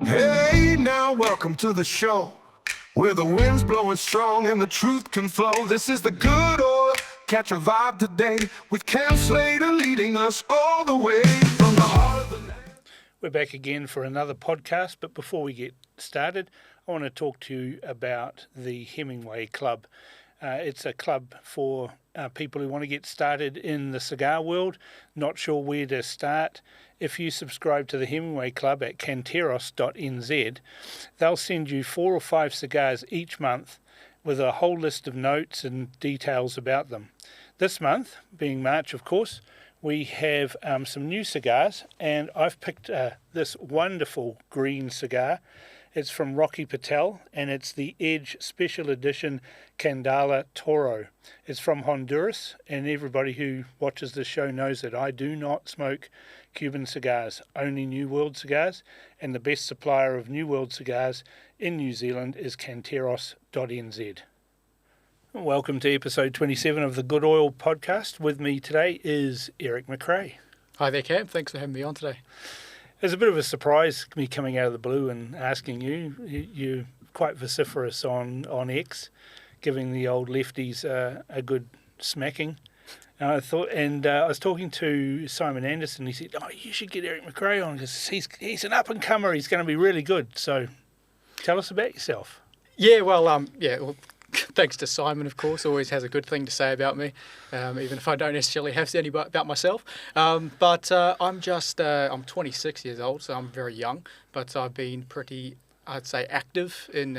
Hey, now welcome to the show, where the wind's blowing strong and the truth can flow. This is the good oil, catch a vibe today, with Cam Slater leading us all the way from the heart of the land. We're back again for another podcast, but before we get started, I want to talk to you about the Hemingway Club. It's a club for people who want to get started in the cigar world, not sure where to start. If you subscribe to the Hemingway Club at canteros.nz, they'll send you 4 or 5 cigars each month with a whole list of notes and details about them. This month, being March of course, we have some new cigars, and I've picked this wonderful green cigar. It's from Rocky Patel, and it's the Edge Special Edition Candela Toro. It's from Honduras, and everybody who watches this show knows that I do not smoke Cuban cigars, only New World cigars, and the best supplier of New World cigars in New Zealand is canteros.nz. Welcome to episode 27 of the Good Oil podcast. With me today is Eeryk McRae. Hi there, Cam. Thanks for having me on today. It's a bit of a surprise, me coming out of the blue and asking you. You're quite vociferous on X, giving the old lefties a good smacking. I was talking to Simon Anderson. He said, "Oh, you should get Eeryk McRae on because he's an up and comer. He's going to be really good." So, tell us about yourself. Well, thanks to Simon, of course. Always has a good thing to say about me, even if I don't necessarily have any about myself. I'm 26 years old, so I'm very young. But I've been pretty, I'd say, active in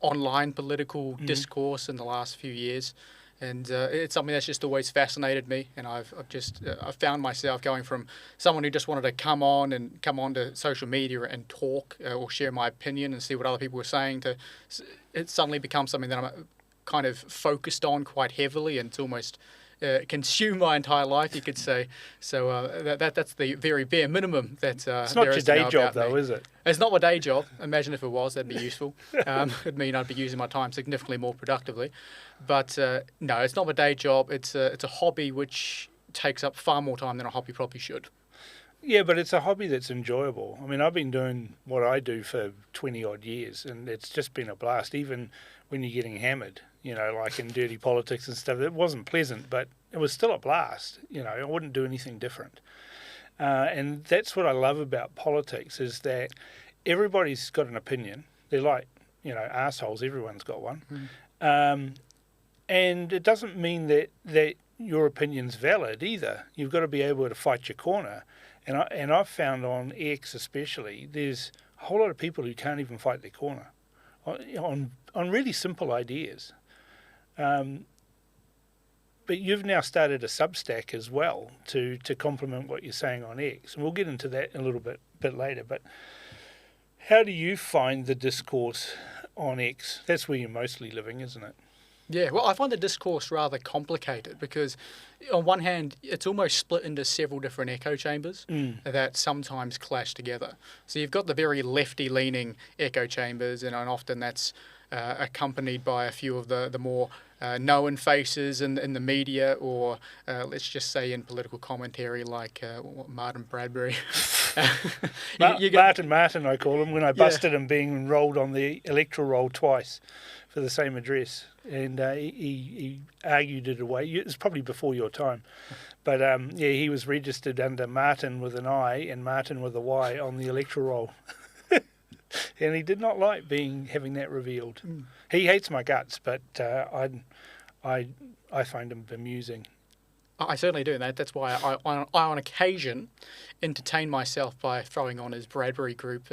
online political discourse in the last few years. And it's something that's just always fascinated me, and I've found myself going from someone who just wanted to come on to social media and talk or share my opinion and see what other people were saying to it suddenly becomes something that I'm kind of focused on quite heavily, and it's almost consumed my entire life, you could say. So that's the very bare minimum that it's not your day job, though, is it? It's not my day job. Imagine if it was, that'd be useful. It'd mean I'd be using my time significantly more productively. But no, it's not my day job. It's a hobby which takes up far more time than a hobby probably should. Yeah, but it's a hobby that's enjoyable. I mean, I've been doing what I do for 20-odd years, and it's just been a blast, even when you're getting hammered, like in dirty politics and stuff. It wasn't pleasant, but it was still a blast. I wouldn't do anything different. And that's what I love about politics, is that everybody's got an opinion. They're like, assholes. Everyone's got one. And it doesn't mean that your opinion's valid either. You've got to be able to fight your corner. And I've found on X especially, there's a whole lot of people who can't even fight their corner on really simple ideas. But you've now started a Substack as well to complement what you're saying on X. And we'll get into that a little bit later. But how do you find the discourse on X? That's where you're mostly living, isn't it? Yeah, well, I find the discourse rather complicated because, on one hand, it's almost split into several different echo chambers that sometimes clash together. So you've got the very lefty-leaning echo chambers, and often that's accompanied by a few of the more known faces in the media, or let's just say in political commentary, like Martin Bradbury. Martin, I call him, when I busted him being enrolled on the electoral roll twice for the same address. And he argued it away. It was probably before your time. But, he was registered under Martin with an I and Martin with a Y on the electoral roll. And he did not like having that revealed. He hates my guts, but I find him bemusing. I certainly do. That's why I on occasion, entertain myself by throwing on his Bradbury Group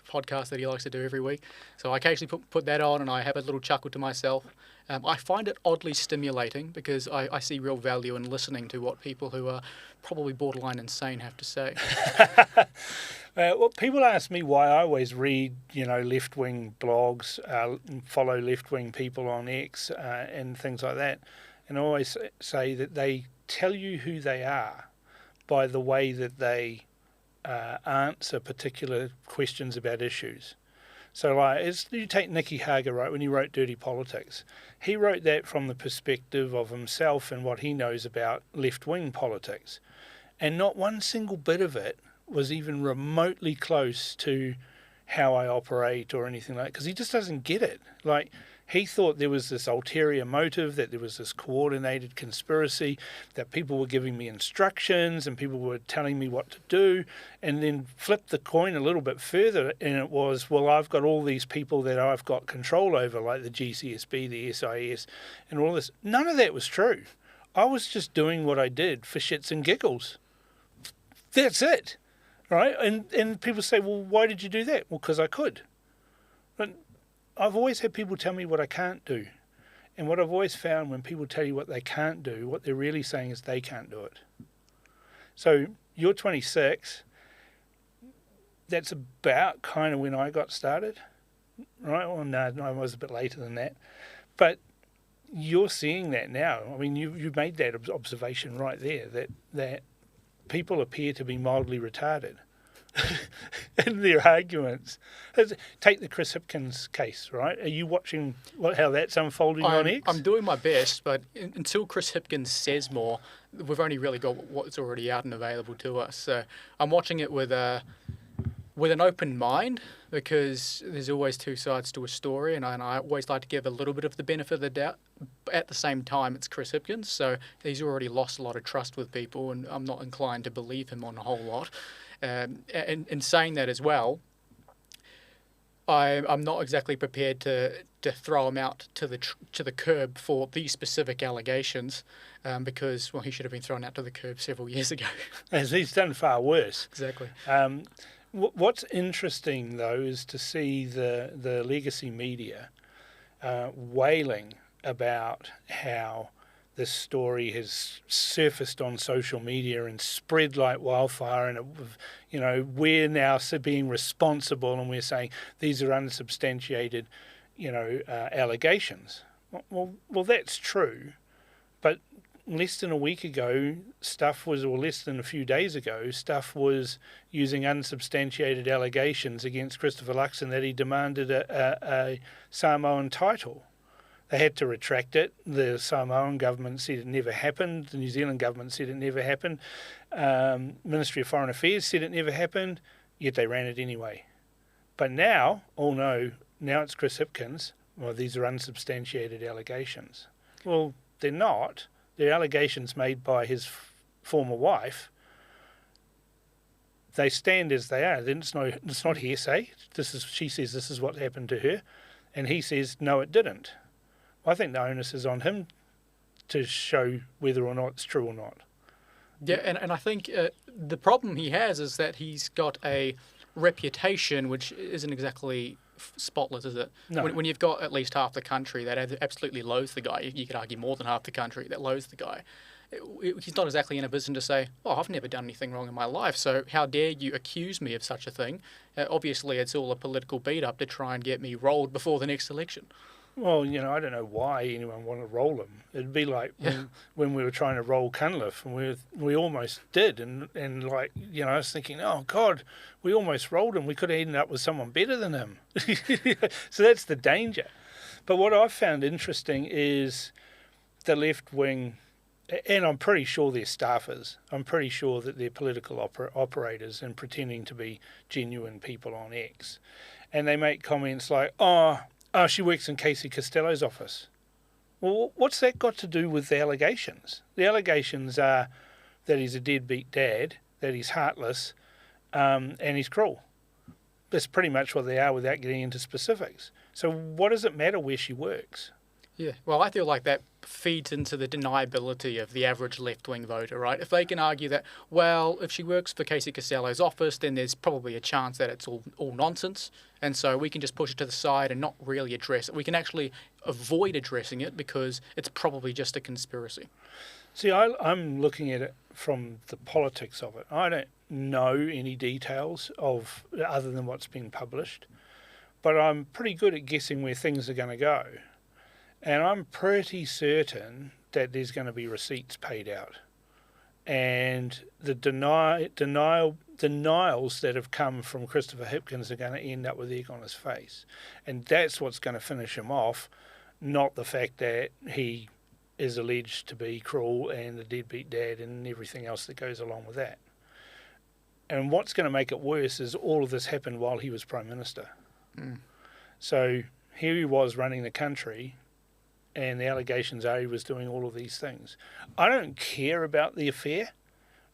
podcast that he likes to do every week. So I occasionally put that on, and I have a little chuckle to myself. I find it oddly stimulating because I see real value in listening to what people who are probably borderline insane have to say. Well, people ask me why I always read, left-wing blogs, follow left-wing people on X and things like that. And I always say that they tell you who they are by the way that they answer particular questions about issues. So, you take Nicky Hager, right, when he wrote Dirty Politics. He wrote that from the perspective of himself and what he knows about left-wing politics. And not one single bit of it was even remotely close to how I operate or anything like that, because he just doesn't get it. Like, he thought there was this ulterior motive, that there was this coordinated conspiracy, that people were giving me instructions and people were telling me what to do, and then flipped the coin a little bit further, and it was, well, I've got all these people that I've got control over, like the GCSB, the SIS, and all this. None of that was true. I was just doing what I did for shits and giggles. That's it, right? And people say, well, why did you do that? Well, because I could. But I've always had people tell me what I can't do. And what I've always found, when people tell you what they can't do, what they're really saying is they can't do it. So you're 26. That's about kind of when I got started, right? Well, no, I was a bit later than that. But you're seeing that now. I mean, you made that observation right there, that people appear to be mildly retarded in their arguments. Take the Chris Hipkins case, right? Are you watching how that's unfolding on X? I'm doing my best, but until Chris Hipkins says more, we've only really got what's already out and available to us. So I'm watching it with an open mind, because there's always two sides to a story, and I always like to give a little bit of the benefit of the doubt. At the same time, it's Chris Hipkins, so he's already lost a lot of trust with people, and I'm not inclined to believe him on a whole lot. And in saying that as well, I'm not exactly prepared to throw him out to the curb for these specific allegations, because, well, he should have been thrown out to the curb several years ago. As he's done far worse. Exactly. What's interesting, though, is to see the legacy media wailing about how this story has surfaced on social media and spread like wildfire, and we're now being responsible, and we're saying these are unsubstantiated, allegations. Well, that's true, but less than a week ago, or less than a few days ago, stuff was using unsubstantiated allegations against Christopher Luxon that he demanded a Samoan title. They had to retract it. The Samoan government said it never happened. The New Zealand government said it never happened. Ministry of Foreign Affairs said it never happened, yet they ran it anyway. But now, now it's Chris Hipkins. Well, these are unsubstantiated allegations. Well, they're not. They're allegations made by his former wife. They stand as they are. Then it's not hearsay. She says this is what happened to her, and he says no, it didn't. I think the onus is on him to show whether or not it's true or not. Yeah, and I think the problem he has is that he's got a reputation which isn't exactly spotless, is it? No. When you've got at least half the country that absolutely loathes the guy, you could argue more than half the country that loathes the guy, he's not exactly in a position to say, oh, I've never done anything wrong in my life, so how dare you accuse me of such a thing? Obviously, it's all a political beat-up to try and get me rolled before the next election. Well, I don't know why anyone want to roll him. It'd be like when we were trying to roll Cunliffe, and we almost did, and I was thinking, oh God, we almost rolled him. We could have ended up with someone better than him. So that's the danger. But what I've found interesting is the left wing, and I'm pretty sure they're staffers. I'm pretty sure that they're political operators and pretending to be genuine people on X, and they make comments like, oh, she works in Casey Costello's office. Well, what's that got to do with the allegations? The allegations are that he's a deadbeat dad, that he's heartless, and he's cruel. That's pretty much what they are without getting into specifics. So what does it matter where she works? Yeah, well, I feel like that feeds into the deniability of the average left-wing voter, right? If they can argue that, well, if she works for Casey Costello's office, then there's probably a chance that it's all nonsense, and so we can just push it to the side and not really address it. We can actually avoid addressing it because it's probably just a conspiracy. See, I'm looking at it from the politics of it. I don't know any details of other than what's been published, but I'm pretty good at guessing where things are going to go. And I'm pretty certain that there's going to be receipts paid out. And the denials that have come from Christopher Hipkins are going to end up with egg on his face. And that's what's going to finish him off, not the fact that he is alleged to be cruel and a deadbeat dad and everything else that goes along with that. And what's going to make it worse is all of this happened while he was Prime Minister. So here he was running the country, and the allegations are he was doing all of these things. I don't care about the affair,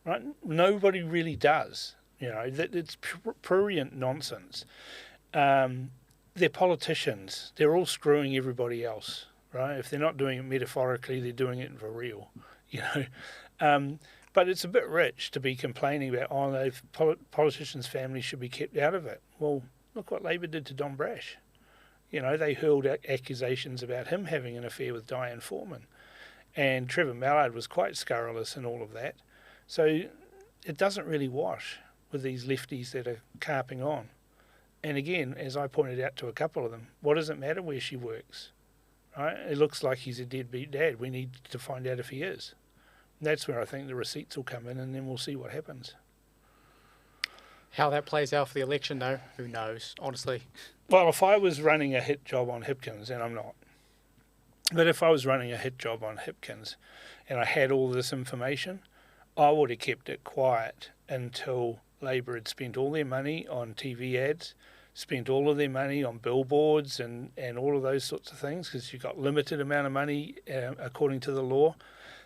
right? Nobody really does. You know, it's prurient nonsense. They're politicians. They're all screwing everybody else, right? If they're not doing it metaphorically, they're doing it for real, you know. But it's a bit rich to be complaining about, politicians' families should be kept out of it. Well, look what Labor did to Don Brash. You know, they hurled accusations about him having an affair with Diane Foreman. And Trevor Mallard was quite scurrilous in all of that. So it doesn't really wash with these lefties that are carping on. And again, as I pointed out to a couple of them, what does it matter where she works? Right? It looks like he's a deadbeat dad. We need to find out if he is. And that's where I think the receipts will come in, and then we'll see what happens. How that plays out for the election, though, who knows, honestly. Well, if I was running a hit job on Hipkins, and I'm not, but if I was running a hit job on Hipkins and I had all this information, I would have kept it quiet until Labor had spent all their money on TV ads, spent all of their money on billboards and all of those sorts of things, because you've got limited amount of money according to the law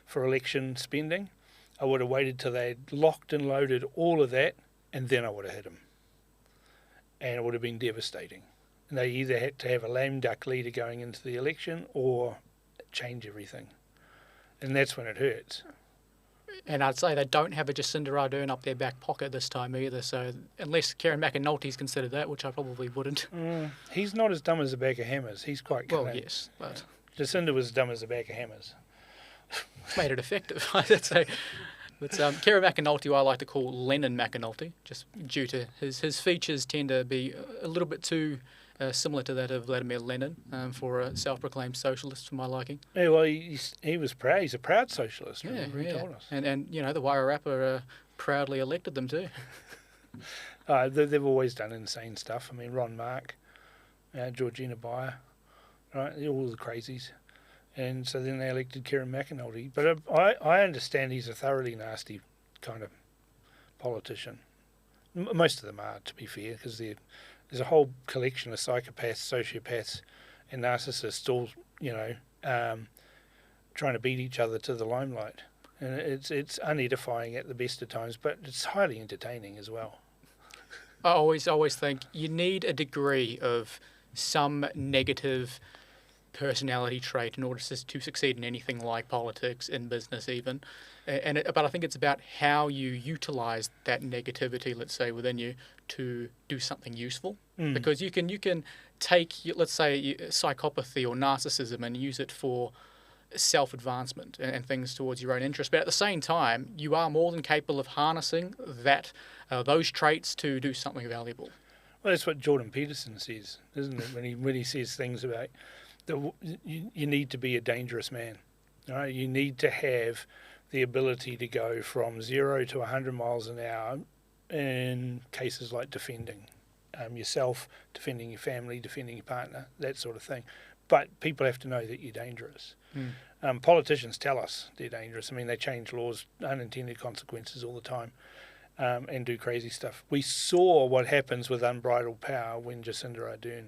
for election spending. I would have waited till they'd locked and loaded all of that, and then I would have hit them. And it would have been devastating. And they either had to have a lame duck leader going into the election or change everything. And that's when it hurts. And I'd say they don't have a Jacinda Ardern up their back pocket this time either. So unless Karen McAnulty's considered that, which I probably wouldn't. He's not as dumb as a bag of hammers. He's quite cunning. Well, yes. But Jacinda was dumb as a bag of hammers. made it effective, I'd say. But Karen McAnulty, I like to call Lennon McAnulty, just due to his features tend to be a little bit too similar to that of Vladimir Lenin for a self-proclaimed socialist, for my liking. Yeah, well, he was proud. He's a proud socialist. Yeah, He told us. And you know, the Wairarapa proudly elected them too. They've always done insane stuff. I mean, Ron Mark, Georgina Beyer, right? They're all the crazies. And so then they elected Karen McAnulty. But I understand he's a thoroughly nasty kind of politician. Most of them are, to be fair, because there's a whole collection of psychopaths, sociopaths, and narcissists all, you know, trying to beat each other to the limelight. And it's unedifying at the best of times, but it's highly entertaining as well. I always think you need a degree of some negative personality trait in order to succeed in anything like politics, in business even. But I think it's about how you utilize that negativity, let's say, within you to do something useful. Because you can take, let's say, psychopathy or narcissism and use it for self-advancement and things towards your own interest. But at the same time, you are more than capable of harnessing those traits to do something valuable. Well, that's what Jordan Peterson says, isn't it? When he says things about you need to be a dangerous man. Right? You need to have the ability to go from 0 to 100 miles an hour in cases like defending yourself, defending your family, defending your partner, that sort of thing. But people have to know that you're dangerous. Politicians tell us they're dangerous. I mean, they change laws, unintended consequences all the time, and do crazy stuff. We saw what happens with unbridled power when Jacinda Ardern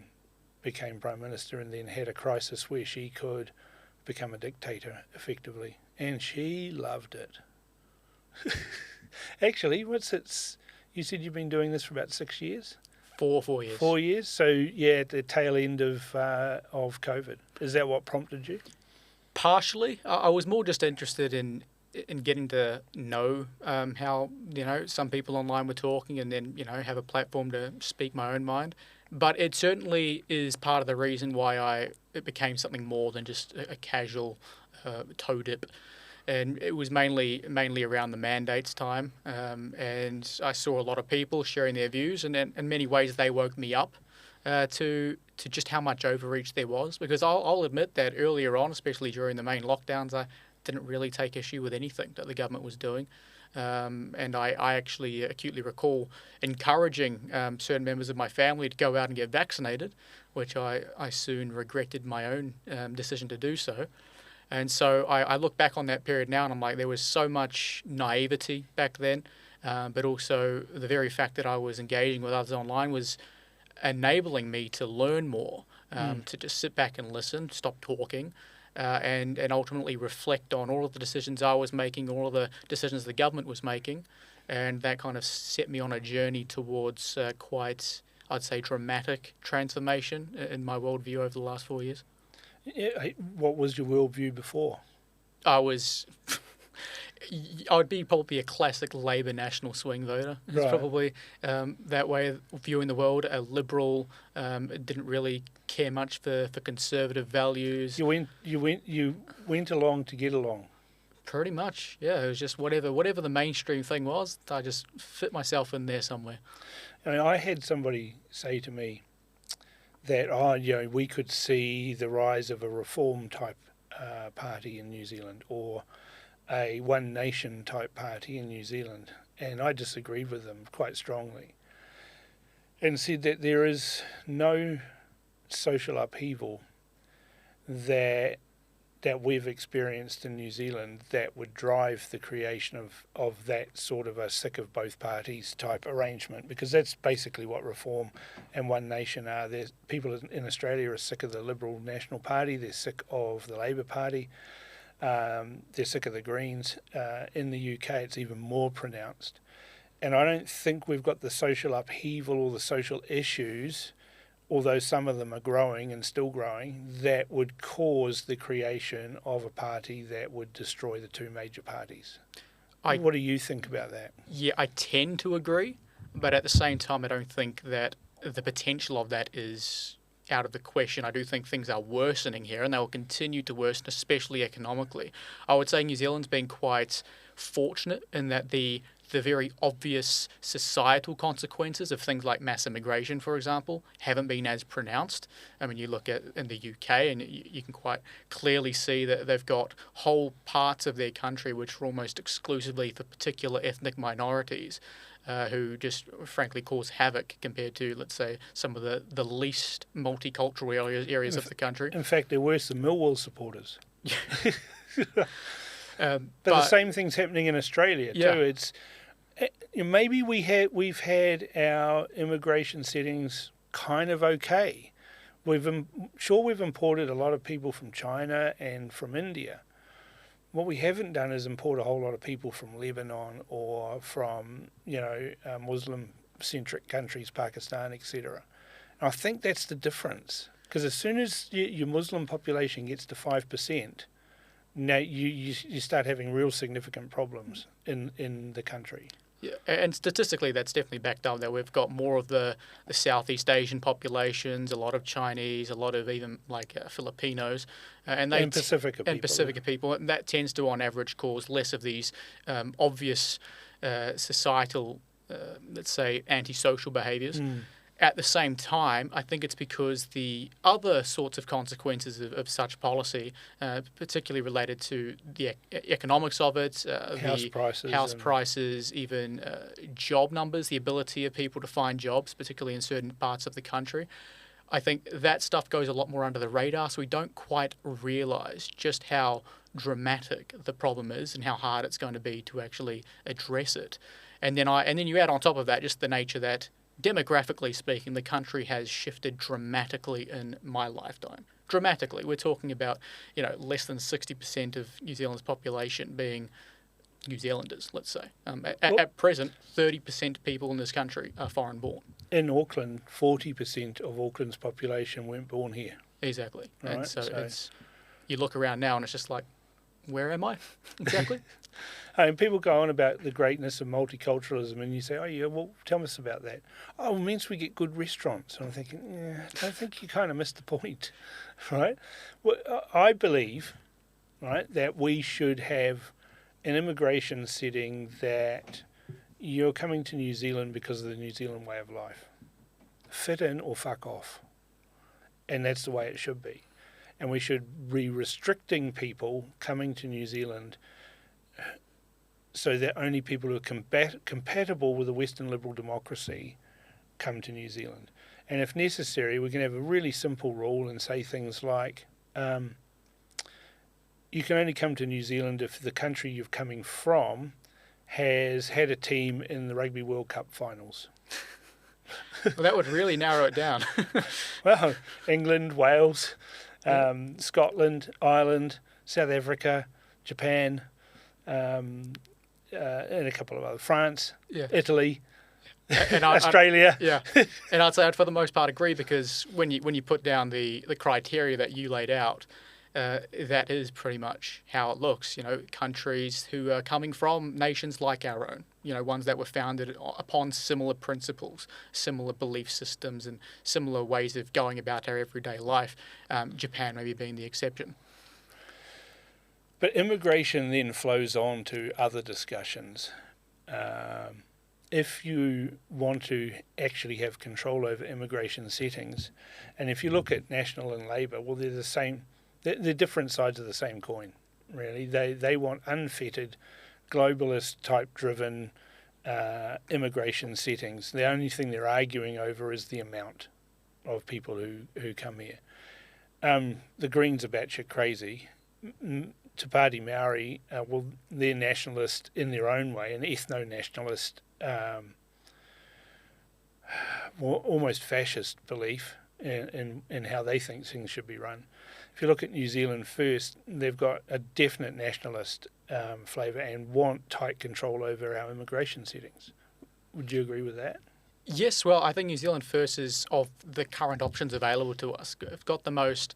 became Prime Minister and then had a crisis where she could become a dictator, effectively. And she loved it. Actually, you said you've been doing this for about 6 years? 4 years. 4 years? So, yeah, at the tail end of COVID. Is that what prompted you? Partially. I was more just interested in getting to know how, you know, some people online were talking and then, you know, have a platform to speak my own mind. But it certainly is part of the reason why it became something more than just a casual toe dip. And it was mainly around the mandates time. And I saw a lot of people sharing their views, and in many ways they woke me up to just how much overreach there was. Because I'll admit that earlier on, especially during the main lockdowns, I didn't really take issue with anything that the government was doing. And I actually acutely recall encouraging certain members of my family to go out and get vaccinated, which I soon regretted my own decision to do so. And so I look back on that period now and I'm like, there was so much naivety back then. but also the very fact that I was engaging with others online was enabling me to learn more, to just sit back and listen, stop talking, and ultimately reflect on all of the decisions I was making, all of the decisions the government was making, and that kind of set me on a journey towards quite, I'd say, dramatic transformation in my worldview over the last 4 years. What was your worldview before? I would be probably a classic Labour national swing voter. It's Right. probably that way of viewing the world. A liberal, didn't really care much for conservative values. You went along to get along. Pretty much, yeah. It was just whatever the mainstream thing was. I just fit myself in there somewhere. I mean, I had somebody say to me that we could see the rise of a reform type party in New Zealand, or a One Nation type party in New Zealand, and I disagreed with them quite strongly, and said that there is no social upheaval that we've experienced in New Zealand that would drive the creation of that sort of a sick of both parties type arrangement, because that's basically what Reform and One Nation are. There's people in Australia are sick of the Liberal National Party, they're sick of the Labour Party, they're sick of the Greens. In the UK it's even more pronounced. And I don't think we've got the social upheaval or the social issues, although some of them are growing and still growing, that would cause the creation of a party that would destroy the two major parties. What do you think about that? Yeah, I tend to agree, but at the same time, I don't think that the potential of that is out of the question. I do think things are worsening here, and they will continue to worsen, especially economically. I would say New Zealand's been quite fortunate in that the very obvious societal consequences of things like mass immigration, for example, haven't been as pronounced. I mean, you look at in the UK and you can quite clearly see that they've got whole parts of their country which are almost exclusively for particular ethnic minorities, who just frankly cause havoc compared to, let's say, some of the least multicultural areas of the country. In fact, they're worse than Millwall supporters. But the same thing's happening in Australia too. It's maybe we've had our immigration settings kind of okay. We've imported a lot of people from China and from India. What we haven't done is import a whole lot of people from Lebanon or from Muslim-centric countries, Pakistan, etc. And I think that's the difference, because as soon as your Muslim population gets to 5%, now you start having real significant problems in the country. Yeah, and statistically, that's definitely backed up. That we've got more of the Southeast Asian populations, a lot of Chinese, a lot of even Filipinos, and Pacifica people, and that tends to, on average, cause less of these obvious societal, let's say, antisocial behaviours. At the same time, I think it's because the other sorts of consequences of such policy, particularly related to the economics of it, house prices, even job numbers, the ability of people to find jobs, particularly in certain parts of the country, I think that stuff goes a lot more under the radar, so we don't quite realise just how dramatic the problem is and how hard it's going to be to actually address it. And then you add on top of that just the nature that, demographically speaking, the country has shifted dramatically in my lifetime. Dramatically. We're talking about, less than 60% of New Zealand's population being New Zealanders, let's say. At present, 30% of people in this country are foreign born. In Auckland, 40% of Auckland's population weren't born here. Exactly. Right, and so you look around now and it's just like, where am I exactly? And people go on about the greatness of multiculturalism, and you say, oh, yeah, well, tell us about that. Oh, it means we get good restaurants. And I'm thinking, I think you kind of missed the point, right? Well, I believe, right, that we should have an immigration setting that you're coming to New Zealand because of the New Zealand way of life. Fit in or fuck off. And that's the way it should be. And we should be restricting people coming to New Zealand so that only people who are compatible with a Western liberal democracy come to New Zealand. And if necessary, we can have a really simple rule and say things like, you can only come to New Zealand if the country you're coming from has had a team in the Rugby World Cup finals. Well, that would really narrow it down. Well, England, Wales, Scotland, Ireland, South Africa, Japan, and a couple of other, France, Yeah. Italy, And Australia. Yeah, and I'd say I'd for the most part agree, because when you put down the criteria that you laid out, that is pretty much how it looks. Countries who are coming from nations like our own, ones that were founded upon similar principles, similar belief systems, and similar ways of going about our everyday life. Japan maybe being the exception. But immigration then flows on to other discussions. If you want to actually have control over immigration settings, and if you look at National and Labour, well, they're the same. They're different sides of the same coin, really. They want unfettered, globalist type driven immigration settings. The only thing they're arguing over is the amount of people who come here. The Greens are batshit crazy. Te Pāti Maori, well, they're nationalist in their own way, an ethno-nationalist, almost fascist belief in how they think things should be run. If you look at New Zealand First, they've got a definite nationalist flavour and want tight control over our immigration settings. Would you agree with that? Yes, well, I think New Zealand First is, of the current options available to us, have got the most,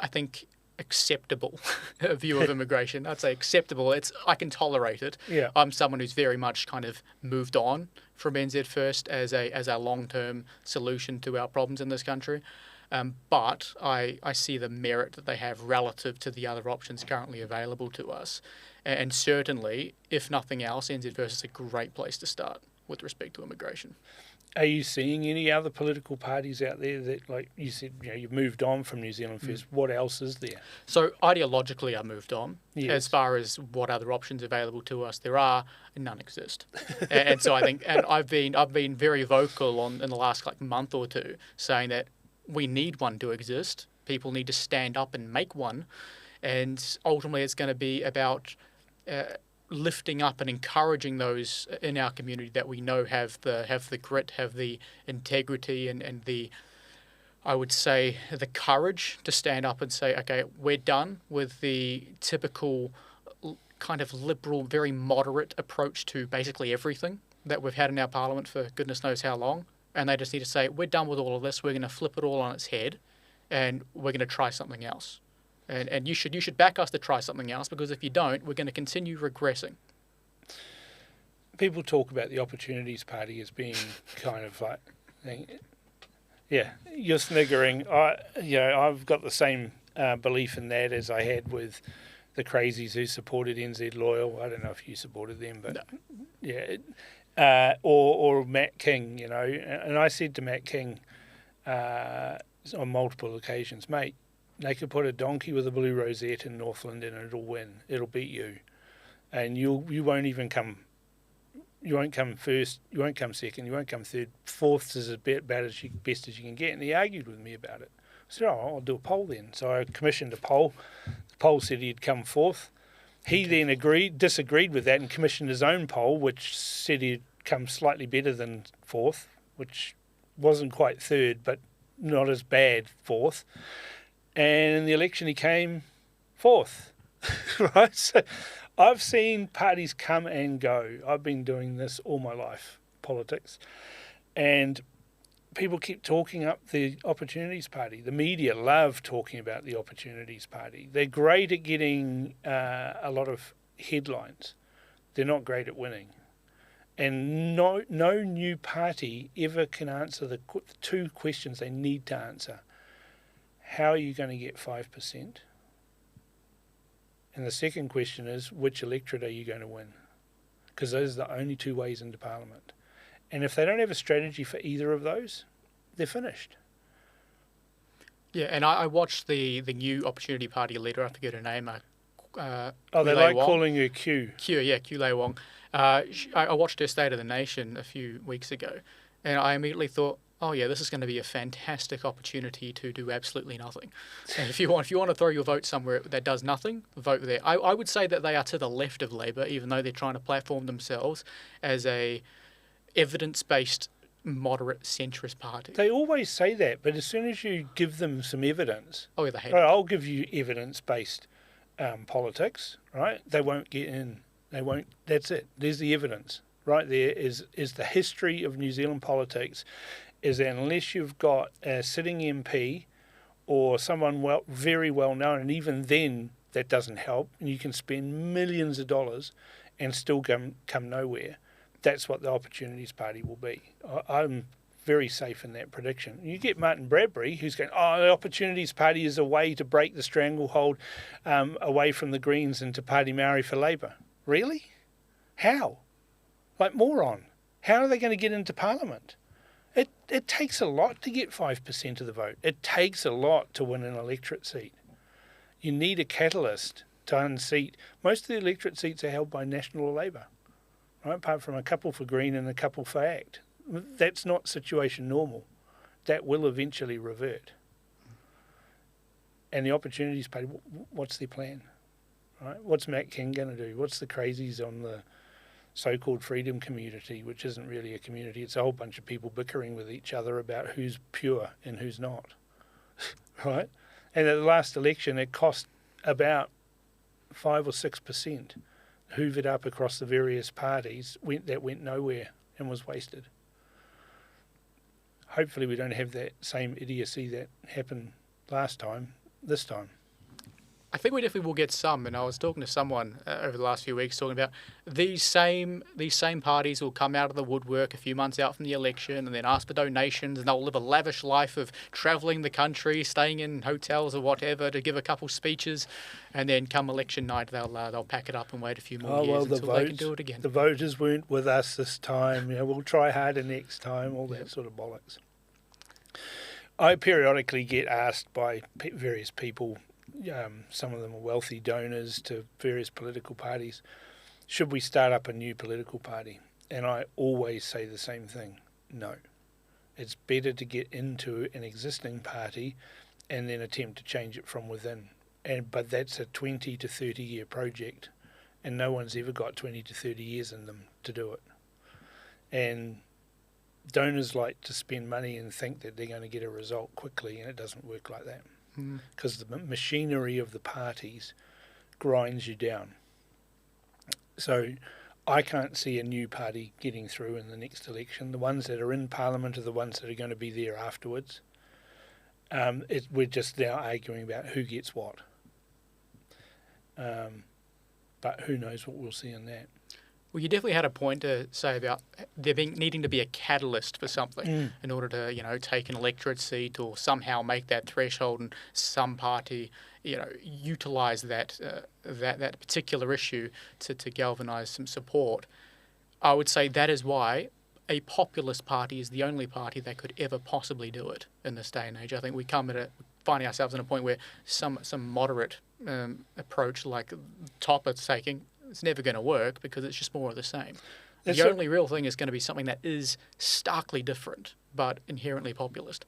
I think, acceptable view of immigration. I'd say acceptable. I can tolerate it. Yeah. I'm someone who's very much kind of moved on from NZ First as a long-term solution to our problems in this country. But I see the merit that they have relative to the other options currently available to us. And certainly, if nothing else, NZ First is a great place to start with respect to immigration. Are you seeing any other political parties out there that, like you said, you've moved on from New Zealand First? What else is there? So ideologically, I moved on. Yes. As far as what other options available to us there are, none exist. And so I think, and I've been very vocal in the last month or two, saying that we need one to exist. People need to stand up and make one, and ultimately it's going to be about lifting up and encouraging those in our community that we know have the grit, have the integrity, and the, I would say, the courage to stand up and say, okay, we're done with the typical kind of liberal, very moderate approach to basically everything that we've had in our parliament for goodness knows how long. And they just need to say, we're done with all of this, we're going to flip it all on its head, and we're going to try something else. And you should back us to try something else, because if you don't, we're going to continue regressing. People talk about the Opportunities Party as being kind of like, yeah, you're sniggering. I've got the same belief in that as I had with the crazies who supported NZ Loyal. I don't know if you supported them, but no. Yeah. Or Matt King, and I said to Matt King on multiple occasions, mate, they could put a donkey with a blue rosette in Northland and it'll win. It'll beat you, and you won't even come. You won't come first. You won't come second. You won't come third. Fourth is about as best as you can get. And he argued with me about it. I said, I'll do a poll then. So I commissioned a poll. The poll said he'd come fourth. He then disagreed with that and commissioned his own poll, which said he'd come slightly better than fourth, which wasn't quite third, but not as bad fourth. And in the election, he came fourth, right? So I've seen parties come and go. I've been doing this all my life, politics, and people keep talking up the Opportunities Party. The media love talking about the Opportunities Party. They're great at getting a lot of headlines. They're not great at winning. And no new party ever can answer the two questions they need to answer. How are you going to get 5%? And the second question is, which electorate are you going to win? Because those are the only two ways into Parliament. And if they don't have a strategy for either of those, they're finished. Yeah, and I watched the new Opportunity Party leader, I forget her name. They like calling her Q. Q Lei Wong. I watched her State of the Nation a few weeks ago, and I immediately thought, oh yeah, this is going to be a fantastic opportunity to do absolutely nothing. And if you want to throw your vote somewhere that does nothing, vote there. I would say that they are to the left of Labour, even though they're trying to platform themselves as a evidence-based, moderate centrist party. They always say that, but as soon as you give them some evidence, Oh yeah, they hate right, it. I'll give you evidence-based politics, right? They won't get in. They won't. That's it. There's the evidence. Right there is the history of New Zealand politics, is that unless you've got a sitting MP or someone very well known, and even then that doesn't help, and you can spend millions of dollars and still come nowhere. That's what the Opportunities Party will be. I'm very safe in that prediction. You get Martin Bradbury, who's going, oh, the Opportunities Party is a way to break the stranglehold away from the Greens and to Party Maori for Labour. Really? How? Like moron. How are they going to get into Parliament? It takes a lot to get 5% of the vote. It takes a lot to win an electorate seat. You need a catalyst to unseat. Most of the electorate seats are held by National or Labour, right? Apart from a couple for Green and a couple for ACT. That's not situation normal. That will eventually revert. And the Opportunities Party, what's their plan? Right? What's Matt King going to do? What's the crazies on the so-called freedom community, which isn't really a community? It's a whole bunch of people bickering with each other about who's pure and who's not, right? And at the last election, it cost about 5 or 6%, hoovered up across the various parties, went nowhere and was wasted. Hopefully we don't have that same idiocy that happened last time, this time. I think we definitely will get some, and I was talking to someone over the last few weeks talking about these same parties will come out of the woodwork a few months out from the election and then ask for donations, and they'll live a lavish life of travelling the country, staying in hotels or whatever to give a couple speeches, and then come election night they'll pack it up and wait a few more years until they can do it again. The voters weren't with us this time. We'll try harder next time. All that sort of bollocks. I periodically get asked by various people. Some of them are wealthy donors to various political parties. Should we start up a new political party? And I always say the same thing. No. It's better to get into an existing party and then attempt to change it from within. But that's a 20 to 30 year project, and no one's ever got 20 to 30 years in them to do it. And donors like to spend money and think that they're going to get a result quickly, and it doesn't work like that. Because the machinery of the parties grinds you down. So I can't see a new party getting through in the next election. The ones that are in Parliament are the ones that are going to be there afterwards. We're just now arguing about who gets what. But who knows what we'll see in that. Well, you definitely had a point to say about there needing to be a catalyst for something in order to, take an electorate seat or somehow make that threshold, and some party, utilise that particular issue to galvanise some support. I would say that is why a populist party is the only party that could ever possibly do it in this day and age. I think we finding ourselves in a point where some moderate approach like Topper's taking, it's never going to work because it's just more of the same. The only real thing is going to be something that is starkly different but inherently populist.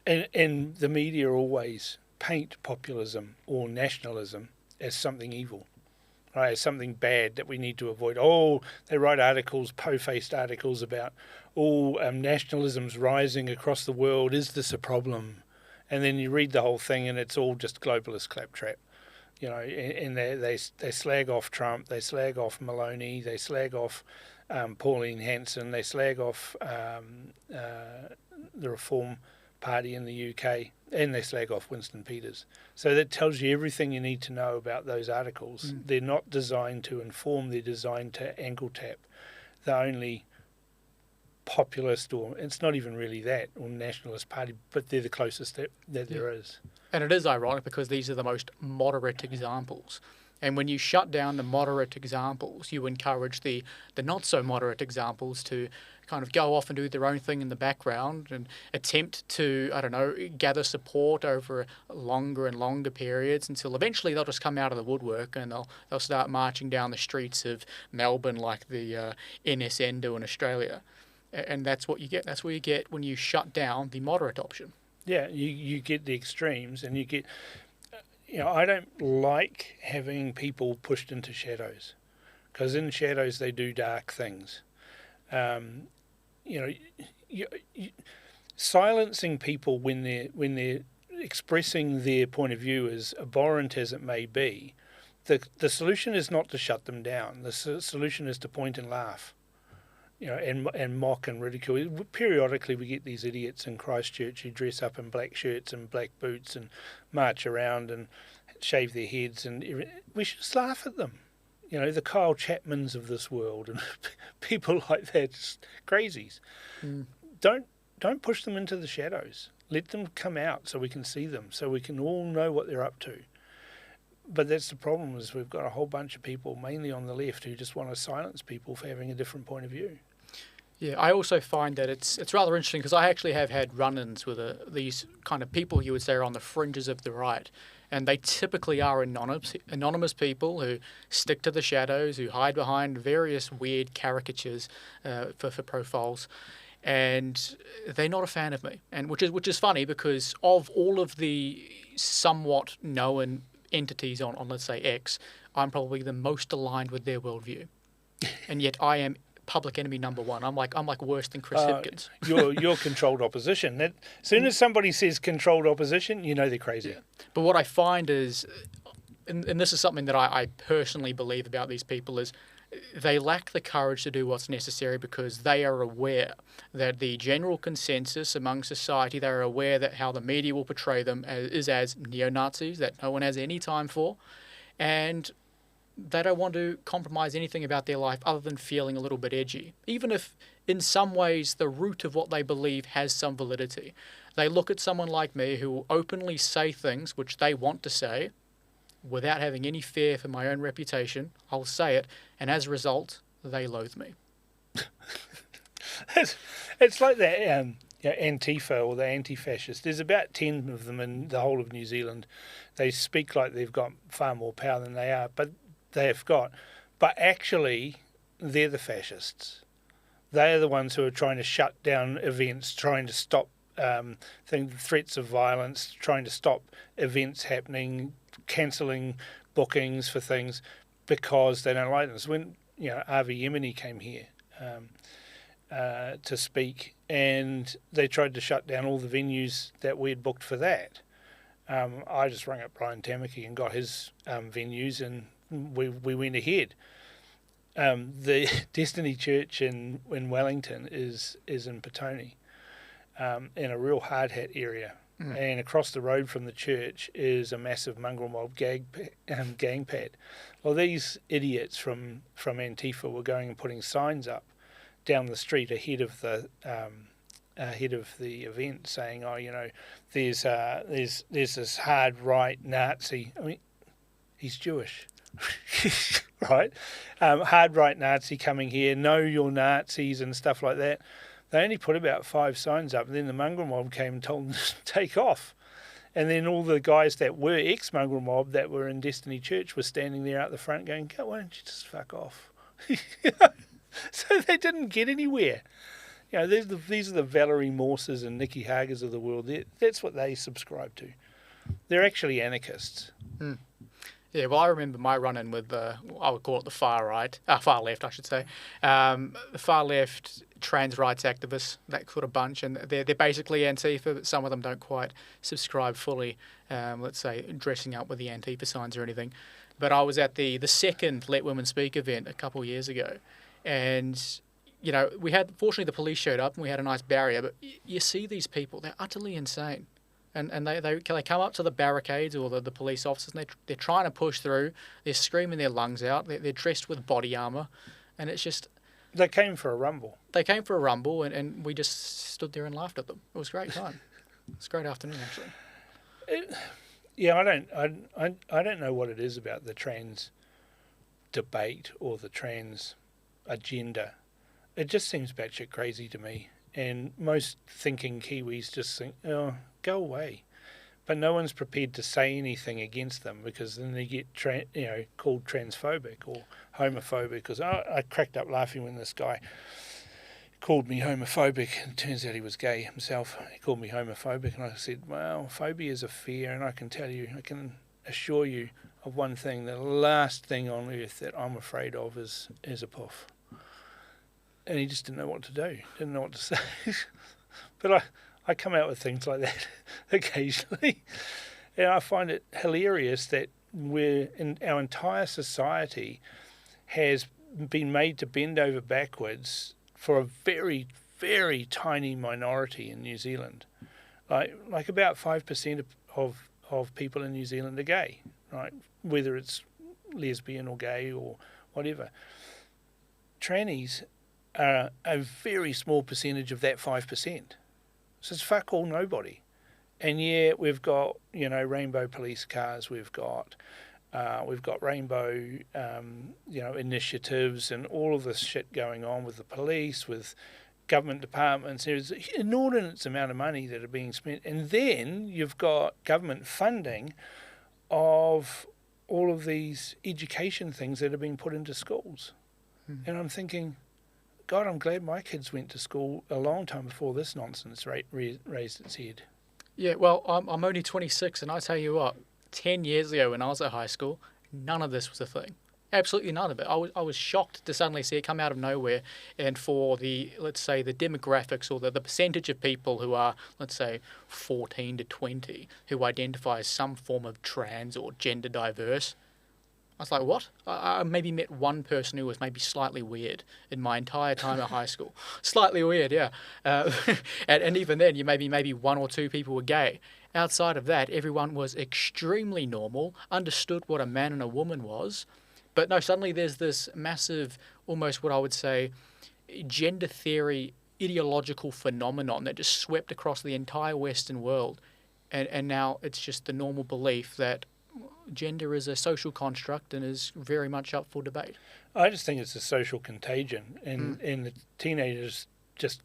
And the media always paint populism or nationalism as something evil, right? As something bad that we need to avoid. Oh, they write articles, po-faced articles about, nationalism's rising across the world. Is this a problem? And then you read the whole thing and it's all just globalist claptrap. And they slag off Trump, they slag off Maloney, they slag off Pauline Hanson, they slag off the Reform Party in the UK, and they slag off Winston Peters. So that tells you everything you need to know about those articles. They're not designed to inform, they're designed to ankle tap the only populist, or it's not even really that, or nationalist party, but they're the closest that there is. And it is ironic because these are the most moderate examples. And when you shut down the moderate examples, you encourage the not so moderate examples to kind of go off and do their own thing in the background and attempt to, gather support over longer and longer periods until eventually they'll just come out of the woodwork and they'll start marching down the streets of Melbourne like the NSN do in Australia. And that's what you get. That's what you get when you shut down the moderate option. Yeah, you get the extremes, and you get, I don't like having people pushed into shadows, because in shadows they do dark things. You, silencing people when they're expressing their point of view, as abhorrent as it may be, the solution is not to shut them down. The solution is to point and laugh, and mock and ridicule. Periodically we get these idiots in Christchurch who dress up in black shirts and black boots and march around and shave their heads, and we should just laugh at them. The Kyle Chapmans of this world and people like that, just crazies. Don't push them into the shadows. Let them come out so we can see them, so we can all know what they're up to. But that's the problem, is we've got a whole bunch of people, mainly on the left, who just want to silence people for having a different point of view. Yeah, I also find that it's rather interesting, because I actually have had run-ins with these kind of people you would say are on the fringes of the right. And they typically are anonymous people who stick to the shadows, who hide behind various weird caricatures for profiles. And they're not a fan of me, and which is funny, because of all of the somewhat known entities on let's say X, I'm probably the most aligned with their worldview, and yet I am public enemy number one. I'm like worse than Chris Hipkins. You're controlled opposition. As soon as somebody says controlled opposition, they're crazy. Yeah. But what I find is, and this is something that I personally believe about these people, is they lack the courage to do what's necessary, because they are aware that the general consensus among society, they're aware that how the media will portray them is as neo-Nazis that no one has any time for, and they don't want to compromise anything about their life other than feeling a little bit edgy, even if in some ways the root of what they believe has some validity. They look at someone like me who will openly say things which they want to say, without having any fear for my own reputation. I'll say it, and as a result, they loathe me. It's like that Antifa, or the anti-fascist. There's about 10 of them in the whole of New Zealand. They speak like they've got far more power than they are, but actually they're the fascists. They are the ones who are trying to shut down events, trying to stop threats of violence, trying to stop events happening, cancelling bookings for things because they don't like them. So when Avi Yemeni came here to speak, and they tried to shut down all the venues that we had booked for that, I just rang up Brian Tamaki and got his venues, and we went ahead. The Destiny Church in Wellington is in Petone, in a real hard hat area. And across the road from the church is a massive mongrel mob gang pad. Well, these idiots from Antifa were going and putting signs up down the street ahead of the event, saying, there's this hard right Nazi. I mean, he's Jewish, right? Hard right Nazi coming here. Know your Nazis and stuff like that. They only put about 5 signs up, and then the mongrel mob came and told them to take off. And then all the guys that were ex-mongrel mob that were in Destiny Church were standing there out the front going, why don't you just fuck off? So they didn't get anywhere. These are the Valerie Morses and Nikki Hagers of the world. That's what they subscribe to. They're actually anarchists. Yeah, well, I remember my run-in with I would call it the far left, I should say. The far left trans rights activists, that sort of bunch, and they're basically Antifa, but some of them don't quite subscribe fully, let's say, dressing up with the Antifa signs or anything. But I was at the second Let Women Speak event a couple of years ago, and fortunately the police showed up and we had a nice barrier, but you see these people, they're utterly insane. And they come up to the barricades or the police officers, and they're trying to push through. They're screaming their lungs out. They're dressed with body armour, and it's just... They came for a rumble. And we just stood there and laughed at them. It was a great time. It was a great afternoon, actually. I don't know what it is about the trans debate or the trans agenda. It just seems batshit crazy to me. And most thinking Kiwis just think, go away. But no one's prepared to say anything against them, because then they get called transphobic or homophobic. Because I cracked up laughing when this guy called me homophobic. It turns out he was gay himself. He called me homophobic, and I said, well, phobia is a fear, and I can assure you of one thing: the last thing on earth that I'm afraid of is a puff. And he just didn't know what to do, didn't know what to say. But I come out with things like that occasionally, and I find it hilarious that our entire society has been made to bend over backwards for a very, very tiny minority in New Zealand. Like about 5% of people in New Zealand are gay, right? Whether it's lesbian or gay or whatever. Trannies are a very small percentage of that 5%. So it's fuck all nobody. And yeah, we've got, rainbow police cars, we've got rainbow, initiatives and all of this shit going on with the police, with government departments. There's an inordinate amount of money that are being spent. And then you've got government funding of all of these education things that are being put into schools. And I'm thinking, God, I'm glad my kids went to school a long time before this nonsense raised its head. Yeah, well, I'm only 26, and I tell you what, 10 years ago when I was at high school, none of this was a thing. Absolutely none of it. I was shocked to suddenly see it come out of nowhere, and for the demographics or the percentage of people who are, let's say, 14 to 20, who identify as some form of trans or gender diverse, I was like, what? I maybe met one person who was maybe slightly weird in my entire time at high school. Slightly weird, yeah. And even then, maybe one or two people were gay. Outside of that, everyone was extremely normal, understood what a man and a woman was. But no, suddenly there's this massive, almost what I would say, gender theory ideological phenomenon that just swept across the entire Western world. And now it's just the normal belief that gender is a social construct and is very much up for debate. I just think it's a social contagion, and the teenagers just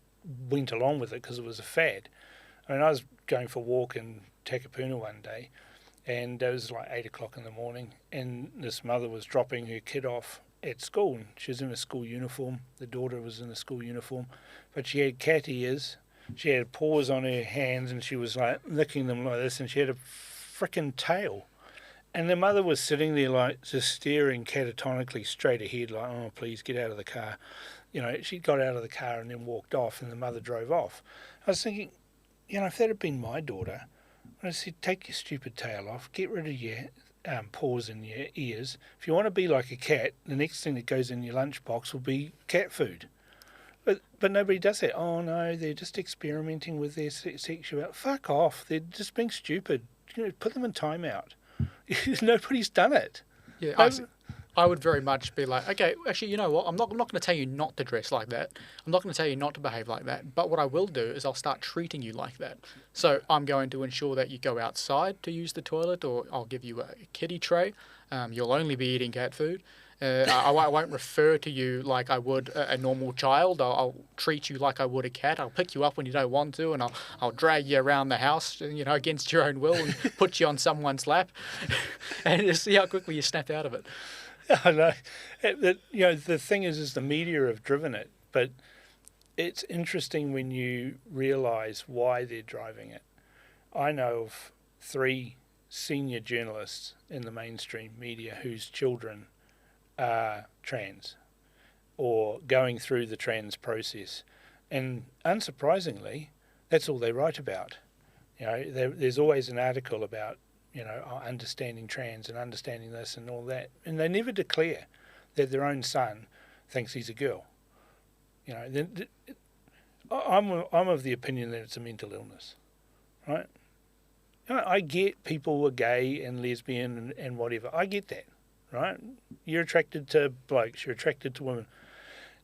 went along with it because it was a fad. I mean, I was going for a walk in Takapuna one day, and it was like 8 o'clock in the morning, and this mother was dropping her kid off at school, and she was in a school uniform. The daughter was in a school uniform, but she had cat ears, she had paws on her hands, and she was like licking them like this, and she had a frickin' tail. And the mother was sitting there like just staring catatonically straight ahead, like, oh, please get out of the car. She got out of the car and then walked off, and the mother drove off. I was thinking, if that had been my daughter, I said, take your stupid tail off, get rid of your paws in your ears. If you want to be like a cat, the next thing that goes in your lunchbox will be cat food. But nobody does that. Oh, no, they're just experimenting with their sexuality. Fuck off. They're just being stupid. Put them in timeout. Nobody's done it. Yeah, I would very much be like, okay, actually, you know what? I'm not going to tell you not to dress like that. I'm not going to tell you not to behave like that. But what I will do is I'll start treating you like that. So I'm going to ensure that you go outside to use the toilet, or I'll give you a kiddie tray. You'll only be eating cat food. I won't refer to you like I would a normal child. I'll treat you like I would a cat. I'll pick you up when you don't want to, and I'll drag you around the house, against your own will, and put you on someone's lap, and just see how quickly you snap out of it. I know. The thing is the media have driven it, but it's interesting when you realise why they're driving it. I know of 3 senior journalists in the mainstream media whose children are trans or going through the trans process, and unsurprisingly, that's all they write about. There's always an article about understanding trans and understanding this and all that, and they never declare that their own son thinks he's a girl. I'm of the opinion that it's a mental illness, right? I get people are gay and lesbian and whatever. I get that. Right? You're attracted to blokes, you're attracted to women.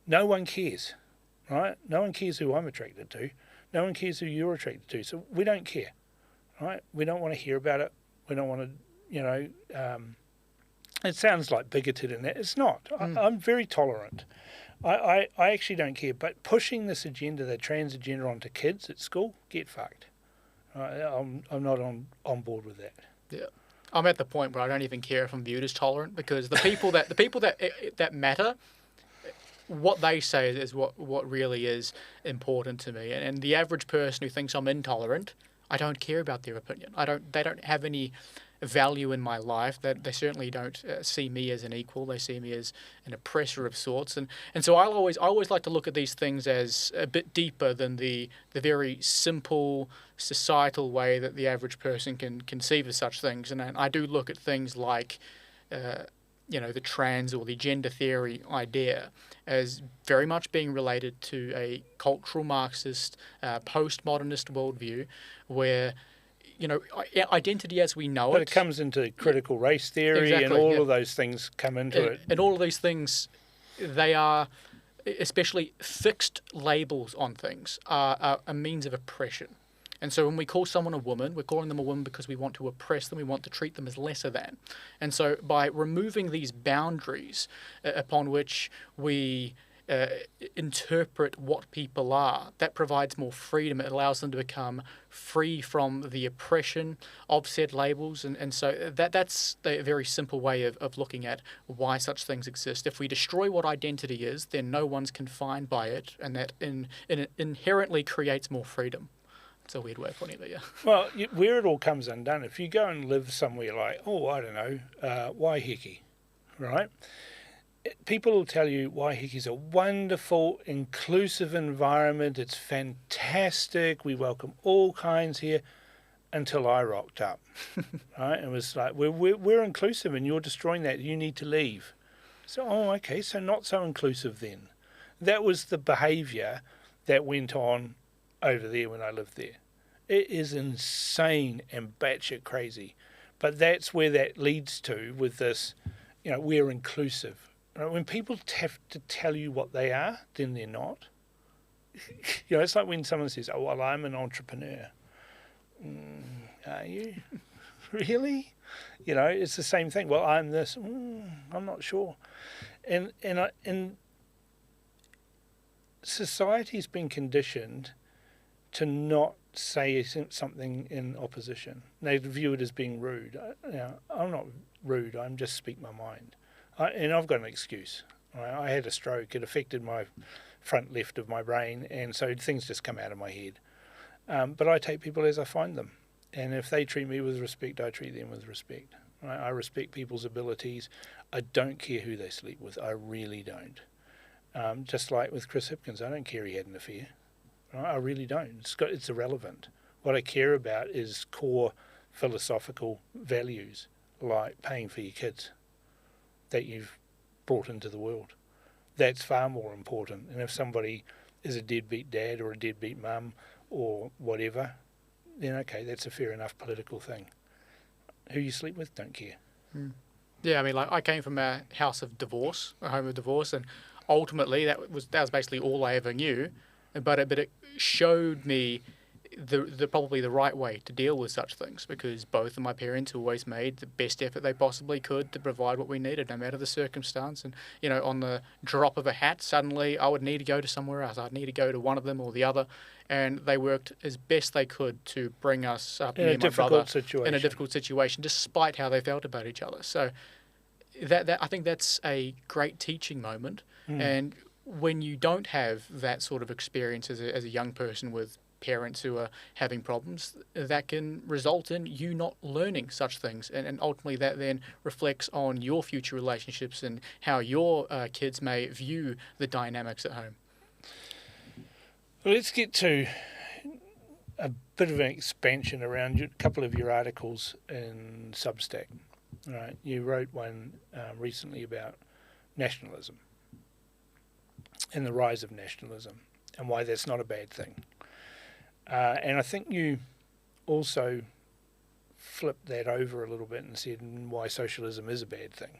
No one cares, right? No one cares who I'm attracted to. No one cares who you're attracted to. So we don't care, right? We don't want to hear about it. We don't want to, it sounds like bigoted in that. It's not. I'm very tolerant. I actually don't care. But pushing this agenda, the trans agenda, onto kids at school, get fucked. I'm not on board with that. Yeah. I'm at the point where I don't even care if I'm viewed as tolerant, because the people that matter, what they say is what really is important to me. And the average person who thinks I'm intolerant, I don't care about their opinion. They don't have any value in my life. That they certainly don't see me as an equal. They see me as an oppressor of sorts. And so I always like to look at these things as a bit deeper than the very simple societal way that the average person can conceive of such things. And I do look at things like the trans or the gender theory idea as very much being related to a cultural Marxist, postmodernist worldview where, identity as we know But it comes into critical race theory, and all of those things come into it. And all of these things, they are, especially fixed labels on things, are a means of oppression. And so when we call someone a woman, we're calling them a woman because we want to oppress them, we want to treat them as lesser than. And so by removing these boundaries upon which we interpret what people are, that provides more freedom. It allows them to become free from the oppression of said labels. And so that's a very simple way of looking at why such things exist. If we destroy what identity is, then no one's confined by it, and that inherently creates more freedom. It's a weird way of putting it, but yeah. Well, where it all comes undone, if you go and live somewhere like, I don't know, Waiheke, right? People will tell you Waiheke's a wonderful, inclusive environment. It's fantastic. We welcome all kinds here, until I rocked up, right? It was like, we're inclusive and you're destroying that. You need to leave. So, okay, so not so inclusive then. That was the behaviour that went on over there when I lived there. It is insane and batshit crazy. But that's where that leads to with this, we're inclusive. When people have to tell you what they are, then they're not. It's like when someone says, I'm an entrepreneur. Are you? Really? It's the same thing. Well, I'm this. I'm not sure. And society's been conditioned to not say something in opposition. They view it as being rude. I'm not rude. I'm just speak my mind. And I've got an excuse. I had a stroke. It affected my front left of my brain, and so things just come out of my head. But I take people as I find them. And if they treat me with respect, I treat them with respect. I respect people's abilities. I don't care who they sleep with. I really don't. Just like with Chris Hipkins, I don't care he had an affair. I really don't. It's irrelevant. What I care about is core philosophical values, like paying for your kids that you've brought into the world. That's far more important. And if somebody is a deadbeat dad or a deadbeat mum or whatever, then okay, that's a fair enough political thing. Who you sleep with, don't care. Yeah, I came from a house of divorce, a home of divorce, and ultimately that was basically all I ever knew. But it showed me probably the right way to deal with such things, because both of my parents always made the best effort they possibly could to provide what we needed, no matter the circumstance. And on the drop of a hat, suddenly I would need to go to somewhere else. I'd need to go to one of them or the other, and they worked as best they could to bring us up in a difficult situation, despite how they felt about each other. So that I think that's a great teaching moment. And when you don't have that sort of experience as a young person with parents who are having problems, that can result in you not learning such things, and ultimately that then reflects on your future relationships and how your kids may view the dynamics at home. Well, let's get to a bit of an expansion around a couple of your articles in Substack. Right, you wrote one recently about nationalism and the rise of nationalism and why that's not a bad thing. And I think you also flipped that over a little bit and said why socialism is a bad thing.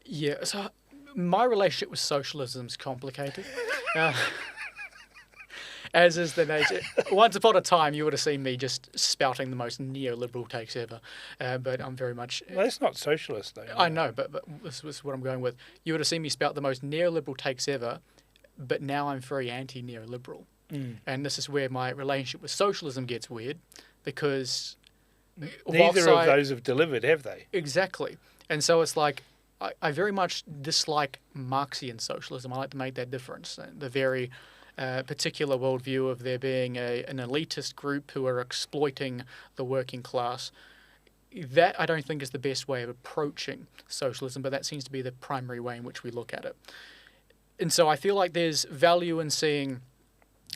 Yeah, so my relationship with socialism is complicated. As is the nature. Once upon a time, you would have seen me just spouting the most neoliberal takes ever. But I'm very much... Well, that's not socialist, though. I know, but this was what I'm going with. You would have seen me spout the most neoliberal takes ever, but now I'm very anti-neoliberal. And this is where my relationship with socialism gets weird, because... Neither of those have delivered, have they? Exactly. And so it's like, I very much dislike Marxian socialism. I like to make that difference. The very particular worldview of there being an elitist group who are exploiting the working class. That I don't think is the best way of approaching socialism, but that seems to be the primary way in which we look at it. And so I feel like there's value in seeing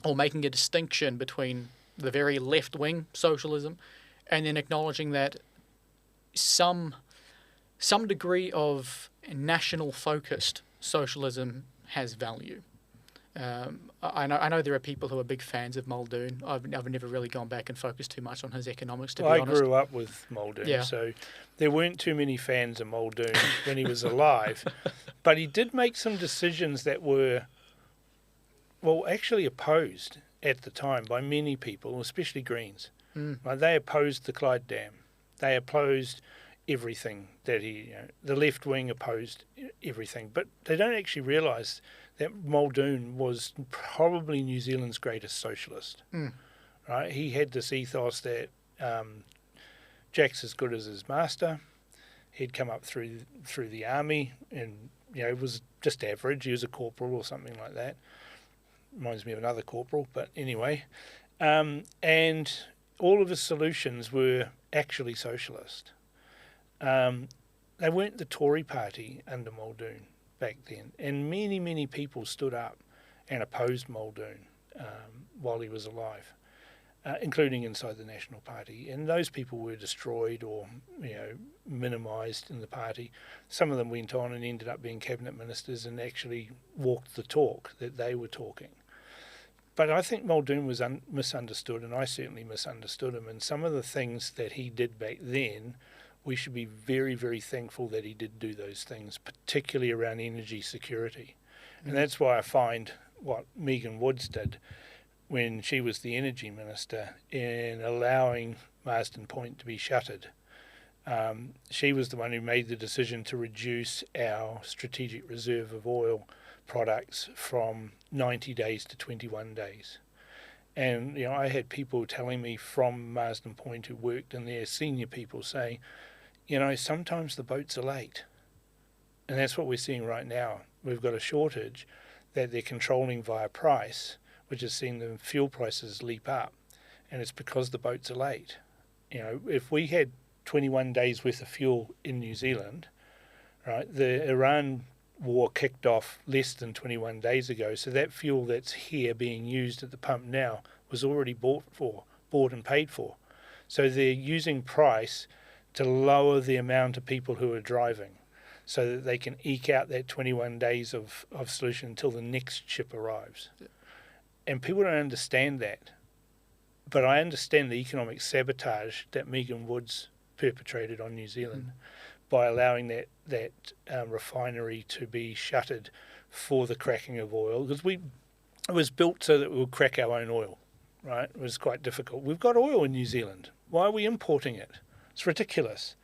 or making a distinction between the very left-wing socialism and then acknowledging that some degree of national-focused socialism has value. I know there are people who are big fans of Muldoon. I've never really gone back and focused too much on his economics, to be honest. I grew up with Muldoon, so there weren't too many fans of Muldoon when he was alive. But he did make some decisions that were, well, actually opposed at the time by many people, especially Greens. Like, they opposed the Clyde Dam. They opposed everything that the left wing opposed everything. But they don't actually realise that Muldoon was probably New Zealand's greatest socialist. Right? He had this ethos that Jack's as good as his master. He'd come up through the army and was just average. He was a corporal or something like that. Reminds me of another corporal, but anyway. And all of his solutions were actually socialist. They weren't the Tory party under Muldoon back then, and many people stood up and opposed Muldoon while he was alive, including inside the National Party, and those people were destroyed or minimised in the party. Some of them went on and ended up being cabinet ministers and actually walked the talk that they were talking. But I think Muldoon was misunderstood, and I certainly misunderstood him, and some of the things that he did back then, we should be very, very thankful that he did do those things, particularly around energy security. And that's why I find what Megan Woods did when she was the energy minister in allowing Marsden Point to be shuttered. She was the one who made the decision to reduce our strategic reserve of oil products from 90 days to 21 days. And I had people telling me from Marsden Point who worked in there, senior people, saying, sometimes the boats are late. And that's what we're seeing right now. We've got a shortage that they're controlling via price, which has seen the fuel prices leap up. And it's because the boats are late. If we had 21 days worth of fuel in New Zealand, right, the Iran war kicked off less than 21 days ago. So that fuel that's here being used at the pump now was already bought and paid for. So they're using price to lower the amount of people who are driving so that they can eke out that 21 days of solution until the next ship arrives. Yeah. And people don't understand that. But I understand the economic sabotage that Megan Woods perpetrated on New Zealand by allowing that refinery to be shuttered for the cracking of oil. Because it was built so that we would crack our own oil, right? It was quite difficult. We've got oil in New Zealand. Why are we importing it? It's ridiculous.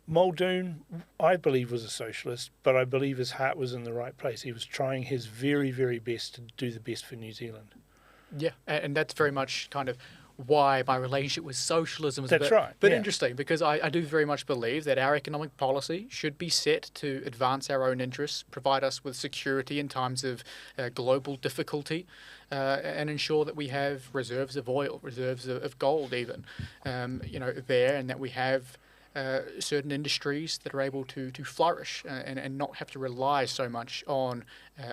Muldoon, I believe, was a socialist, but I believe his heart was in the right place. He was trying his very, very best to do the best for New Zealand. Yeah, and that's very much kind of why my relationship with socialism is interesting, because I do very much believe that our economic policy should be set to advance our own interests, provide us with security in times of global difficulty, and ensure that we have reserves of oil, reserves of gold even, there, and that we have certain industries that are able to flourish and not have to rely so much on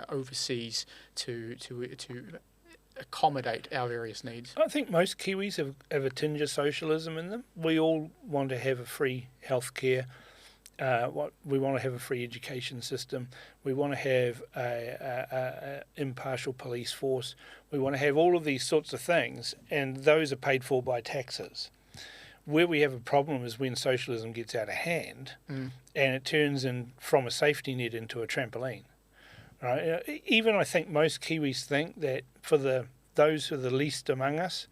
overseas to accommodate our various needs. I think most Kiwis have a tinge of socialism in them. We all want to have a free healthcare. We want to have a free education system. We want to have a impartial police force. We want to have all of these sorts of things, and those are paid for by taxes. Where we have a problem is when socialism gets out of hand and it turns from a safety net into a trampoline. Right? Even I think most Kiwis think that for those who are the least among us,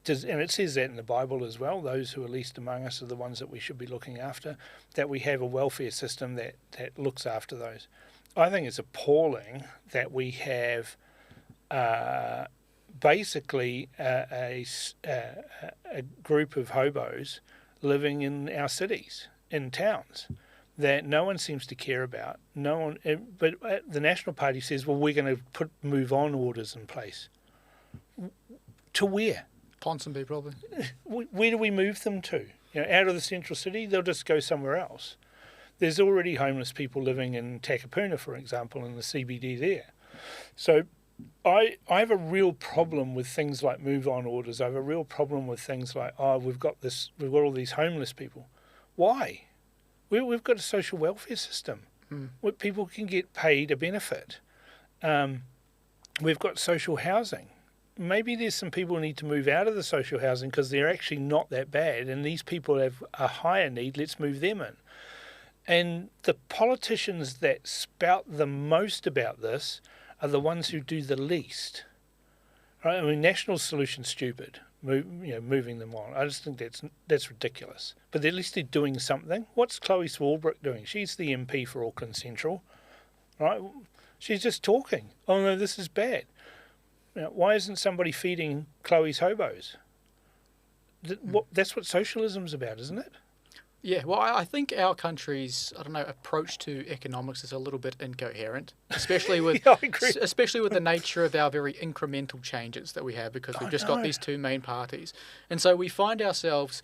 and it says that in the Bible as well, those who are least among us are the ones that we should be looking after, that we have a welfare system that looks after those. I think it's appalling that we have basically a group of hobos living in our cities. in towns that no one seems to care about. No one, but the National Party says, well, we're going to put move on orders in place. To where? Ponsonby, probably. Where do we move them to? Out of the central city, they'll just go somewhere else. There's already homeless people living in Takapuna, for example, in the CBD there. So I have a real problem with things like move on orders. I have a real problem with things like, we've got all these homeless people. Why? We've got a social welfare system where people can get paid a benefit. We've got social housing. Maybe there's some people who need to move out of the social housing because they're actually not that bad, and these people have a higher need. Let's move them in. And the politicians that spout the most about this are the ones who do the least. Right? I mean, National solution's stupid. Moving them on. I just think that's ridiculous. But at least they're doing something. What's Chloe Swarbrick doing? She's the MP for Auckland Central, right? She's just talking. Oh no, this is bad. Why isn't somebody feeding Chloe's hobos? That's what socialism's about, isn't it? Yeah, well, I think our country's, approach to economics is a little bit incoherent, especially with I agree. especially with the nature of our very incremental changes that we have, because we've just got these two main parties. And so we find ourselves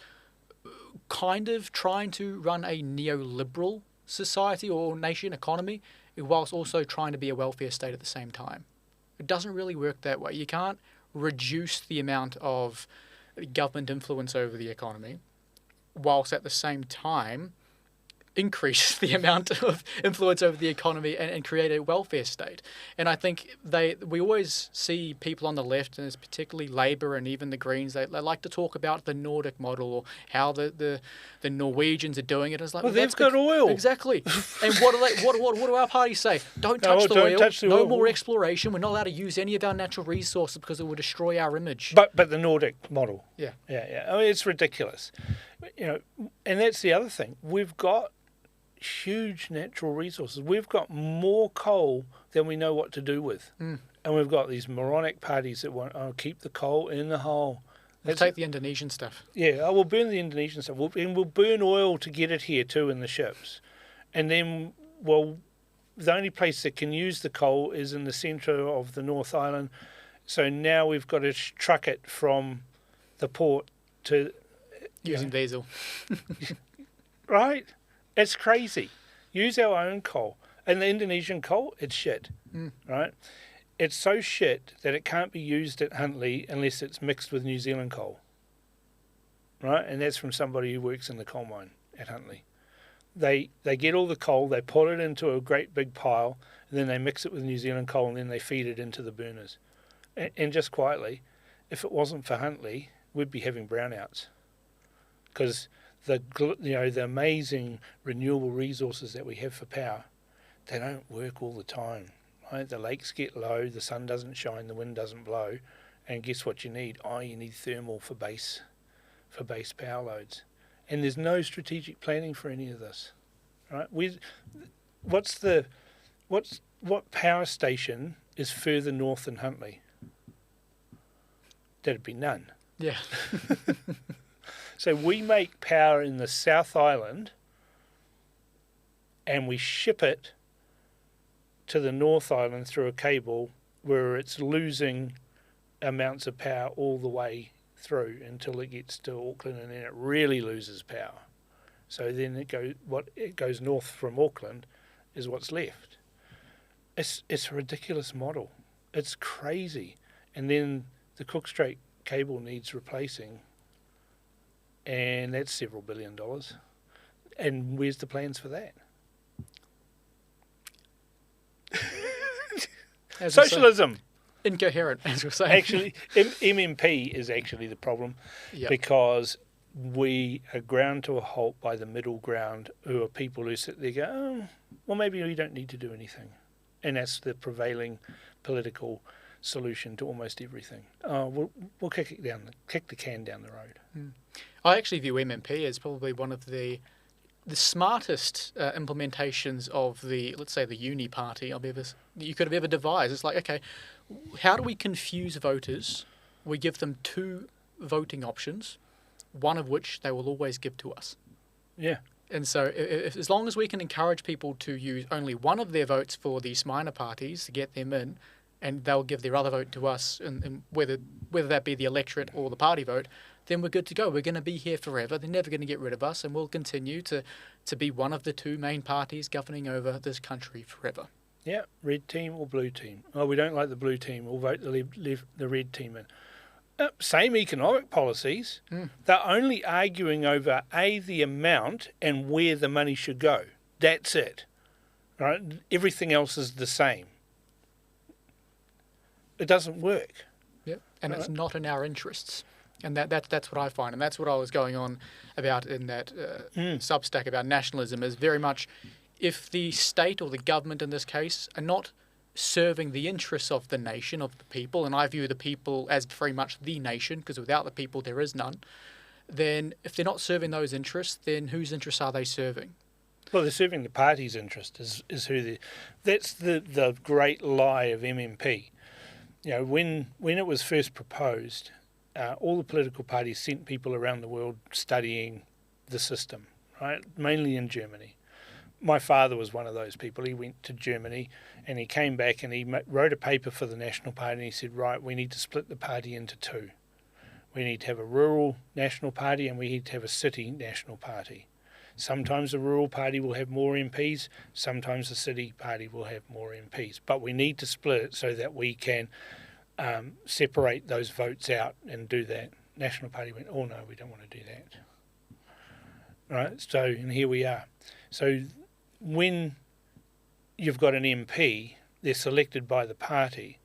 kind of trying to run a neoliberal society or nation economy whilst also trying to be a welfare state at the same time. It doesn't really work that way. You can't reduce the amount of government influence over the economy whilst at the same time increase the amount of influence over the economy and create a welfare state. And I think we always see people on the left, and it's particularly Labour and even the Greens, they like to talk about the Nordic model or how the Norwegians are doing it. It's like, well, they've got oil. Exactly. And what do our parties say? Don't touch the oil. No more exploration. We're not allowed to use any of our natural resources because it will destroy our image. But the Nordic model. Yeah. I mean, it's ridiculous. And that's the other thing. We've got huge natural resources. We've got more coal than we know what to do with. And we've got these moronic parties that want to keep the coal in the hole. Let's take the Indonesian stuff. Yeah, we'll burn the Indonesian stuff. We'll burn oil to get it here too in the ships. And then, the only place that can use the coal is in the centre of the North Island. So now we've got to truck it from the port to... Using diesel. Right? It's crazy. Use our own coal. And the Indonesian coal, it's shit. Right? It's so shit that it can't be used at Huntly unless it's mixed with New Zealand coal. Right? And that's from somebody who works in the coal mine at Huntly. They get all the coal, they put it into a great big pile, and then they mix it with New Zealand coal, and then they feed it into the burners. And just quietly, if it wasn't for Huntly, we'd be having brownouts. Because the amazing renewable resources that we have for power, they don't work all the time. Right? The lakes get low, the sun doesn't shine, the wind doesn't blow, and guess what you need? You need thermal for base power loads. And there's no strategic planning for any of this. Right? What power station is further north than Huntly? There'd be none. Yeah. So we make power in the South Island and we ship it to the North Island through a cable where it's losing amounts of power all the way through until it gets to Auckland, and then it really loses power. So then it goes north from Auckland is what's left. It's a ridiculous model. It's crazy. And then the Cook Strait cable needs replacing, and that's several $1 billion. And where's the plans for that? Socialism. Incoherent, as we're saying. Actually, MMP is actually the problem, because we are ground to a halt by the middle ground, who are people who sit there and go, well, maybe we don't need to do anything. And that's the prevailing political solution to almost everything. We'll kick the can down the road. I actually view MMP as probably one of the smartest implementations of let's say, the uni party you could have ever devised. It's like, okay, how do we confuse voters? We give them two voting options, one of which they will always give to us. Yeah. And so as long as we can encourage people to use only one of their votes for these minor parties to get them in, and they'll give their other vote to us, and whether that be the electorate or the party vote, then we're good to go. We're going to be here forever. They're never going to get rid of us, and we'll continue to be one of the two main parties governing over this country forever. Yeah, red team or blue team. Oh, we don't like the blue team. We'll vote the red team in. Same economic policies. They're only arguing over the amount and where the money should go. That's it. Right? Everything else is the same. It doesn't work. Yep. And it's not in our interests. And that's what I find. And that's what I was going on about in that Substack about nationalism, is very much if the state or the government in this case are not serving the interests of the nation, of the people, and I view the people as very much the nation, because without the people there is none, then if they're not serving those interests, then whose interests are they serving? Well, they're serving the party's interest, is who they... That's the great lie of MMP. You know, when it was first proposed, all the political parties sent people around the world studying the system, right? Mainly in Germany. My father was one of those people. He went to Germany and he came back and he wrote a paper for the National Party, and he said, right, we need to split the party into two. We need to have a rural National Party and we need to have a city National Party. Sometimes the rural party will have more MPs, sometimes the city party will have more MPs. But we need to split it so that we can separate those votes out and do that. National Party went, oh no, we don't want to do that. Right, so, and here we are. So when you've got an MP, they're selected by the party,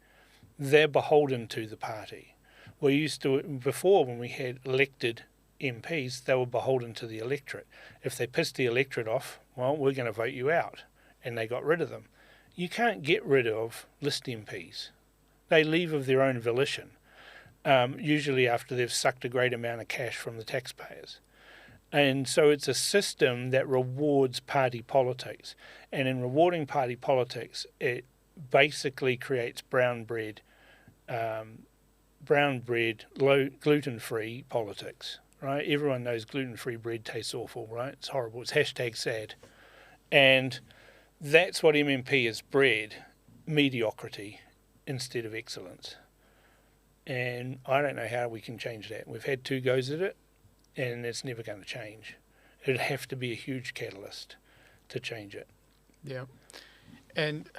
they're beholden to the party. We used to, before when we had elected MPs, they were beholden to the electorate. If they pissed the electorate off, well, we're going to vote you out, and they got rid of them. You can't get rid of list MPs. They leave of their own volition, usually after they've sucked a great amount of cash from the taxpayers. And so it's a system that rewards party politics. And in rewarding party politics, it basically creates brown bread, low gluten-free politics, right? Everyone knows gluten-free bread tastes awful, right? It's horrible. It's #sad. And that's what MMP has bred, mediocrity instead of excellence. And I don't know how we can change that. We've had 2 goes at it, and it's never going to change. It'd have to be a huge catalyst to change it. Yeah, and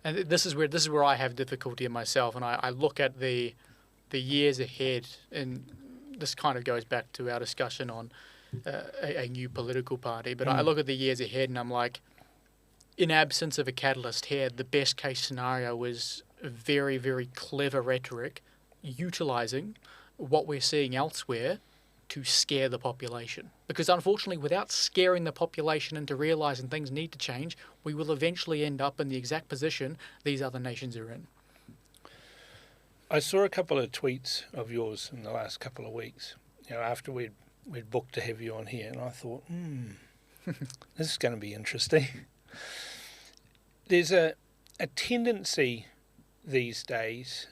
this is where I have difficulty in myself, and I look at the years ahead, and this kind of goes back to our discussion on a new political party. But I look at the years ahead, and I'm like, in absence of a catalyst here, the best case scenario was very, very clever rhetoric, utilizing what we're seeing elsewhere to scare the population. Because unfortunately, without scaring the population into realizing things need to change, we will eventually end up in the exact position these other nations are in. I saw a couple of tweets of yours in the last couple of weeks, you know, after we'd booked to have you on here, and I thought, this is going to be interesting. There's a tendency these days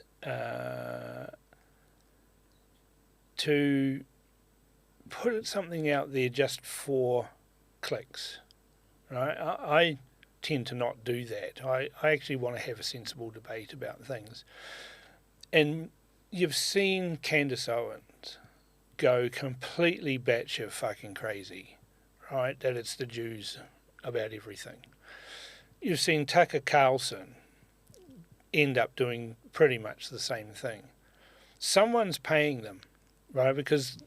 to put something out there just for clicks, right? I tend to not do that. I actually want to have a sensible debate about things. And you've seen Candace Owens go completely batshit fucking crazy, right? That it's the Jews about everything. You've seen Tucker Carlson end up doing pretty much the same thing. Someone's paying them, right? Because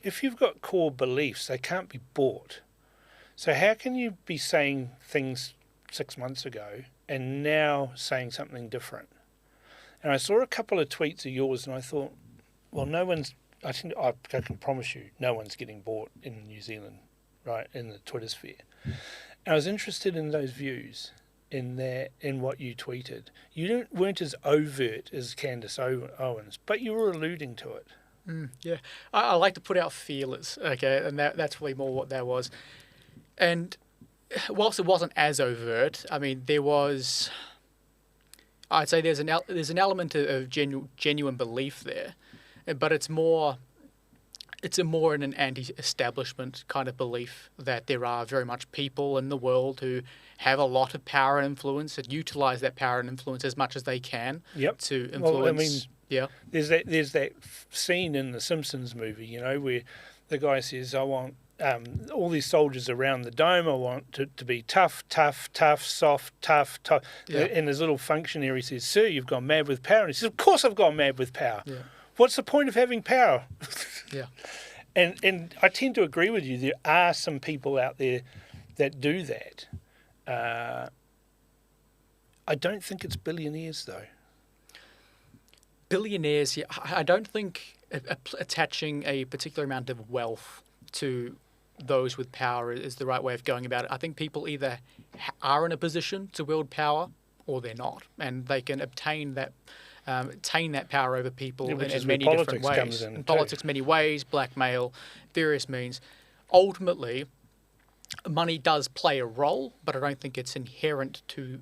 if you've got core beliefs, they can't be bought. So how can you be saying things 6 months ago and now saying something different? And I saw a couple of tweets of yours and I thought, well, I can promise you, no one's getting bought in New Zealand, right, in the Twitter sphere. And I was interested in those views, in what you tweeted. You weren't as overt as Candace Owens, but you were alluding to it. Yeah, I like to put out feelers, okay, and that's really more what that was. And whilst it wasn't as overt, I mean, there was, I'd say there's an element of genuine belief there, but it's more It's a more in an anti-establishment kind of belief that there are very much people in the world who have a lot of power and influence and utilize that power and influence as much as they can to influence. Well, I mean, there's that scene in the Simpsons movie, you know, where the guy says, "I want all these soldiers around the dome. I want to be tough, soft, tough." Yeah. And his little functionary says, "Sir, you've gone mad with power." And he says, "Of course I've gone mad with power. Yeah. What's the point of having power?" Yeah. And I tend to agree with you. There are some people out there that do that. I don't think it's billionaires, though. Billionaires, yeah, I don't think attaching a particular amount of wealth to those with power is the right way of going about it. I think people either are in a position to wield power or they're not, and they can obtain that power over people in many different ways. In politics, many ways, blackmail, various means. Ultimately, money does play a role, but I don't think it's inherent to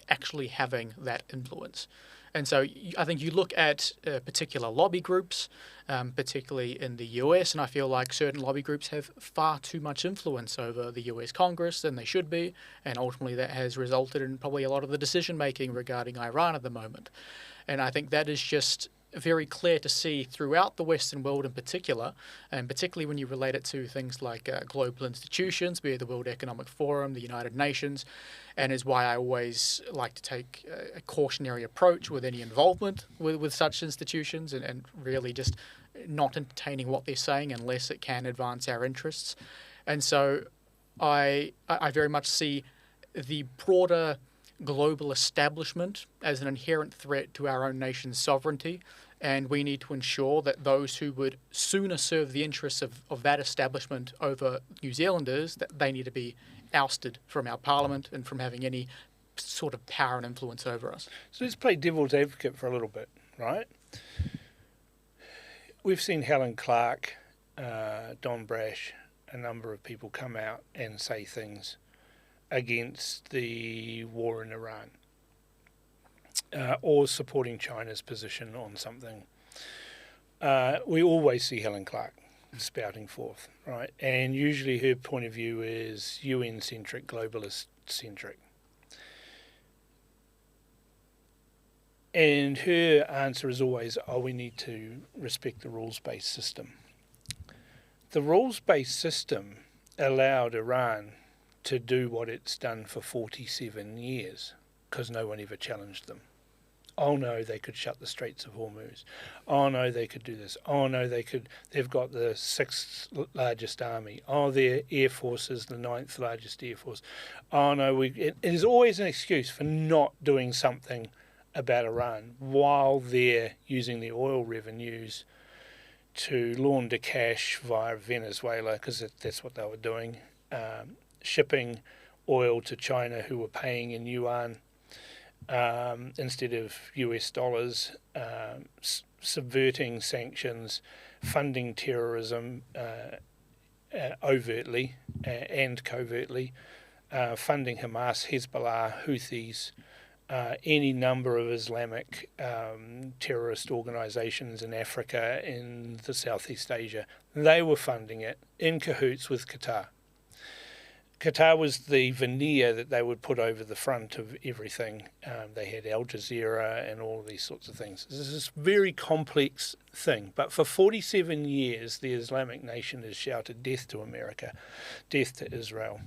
actually having that influence. And so I think you look at particular lobby groups, particularly in the US, and I feel like certain lobby groups have far too much influence over the US Congress than they should be, and ultimately that has resulted in probably a lot of the decision-making regarding Iran at the moment. And I think that is just very clear to see throughout the Western world in particular, and particularly when you relate it to things like global institutions, be it the World Economic Forum, the United Nations, and is why I always like to take a cautionary approach with any involvement with such institutions and really just not entertaining what they're saying unless it can advance our interests. And so I very much see the broader global establishment as an inherent threat to our own nation's sovereignty, and we need to ensure that those who would sooner serve the interests of that establishment over New Zealanders, that they need to be ousted from our parliament and from having any sort of power and influence over us. So let's play devil's advocate for a little bit, right? We've seen Helen Clark, Don Brash, a number of people come out and say things against the war in Iran, or supporting China's position on something. We always see Helen Clark spouting forth, right? And usually her point of view is UN-centric, globalist-centric. And her answer is always, we need to respect the rules-based system. The rules-based system allowed Iran to do what it's done for 47 years because no one ever challenged them. Oh no, they could shut the Straits of Hormuz. Oh no, they could do this. Oh no, they've got the 6th largest army. Oh, their air force is the 9th largest air force. Oh no, it is always an excuse for not doing something about Iran while they're using the oil revenues to launder cash via Venezuela, because that's what they were doing, shipping oil to China, who were paying in yuan instead of US dollars, subverting sanctions, funding terrorism overtly and covertly, funding Hamas, Hezbollah, Houthis, any number of Islamic terrorist organisations in Africa, in the Southeast Asia. They were funding it in cahoots with Qatar. Qatar was the veneer that they would put over the front of everything. They had Al Jazeera and all of these sorts of things. This is this very complex thing. But for 47 years, the Islamic nation has shouted death to America, death to Israel.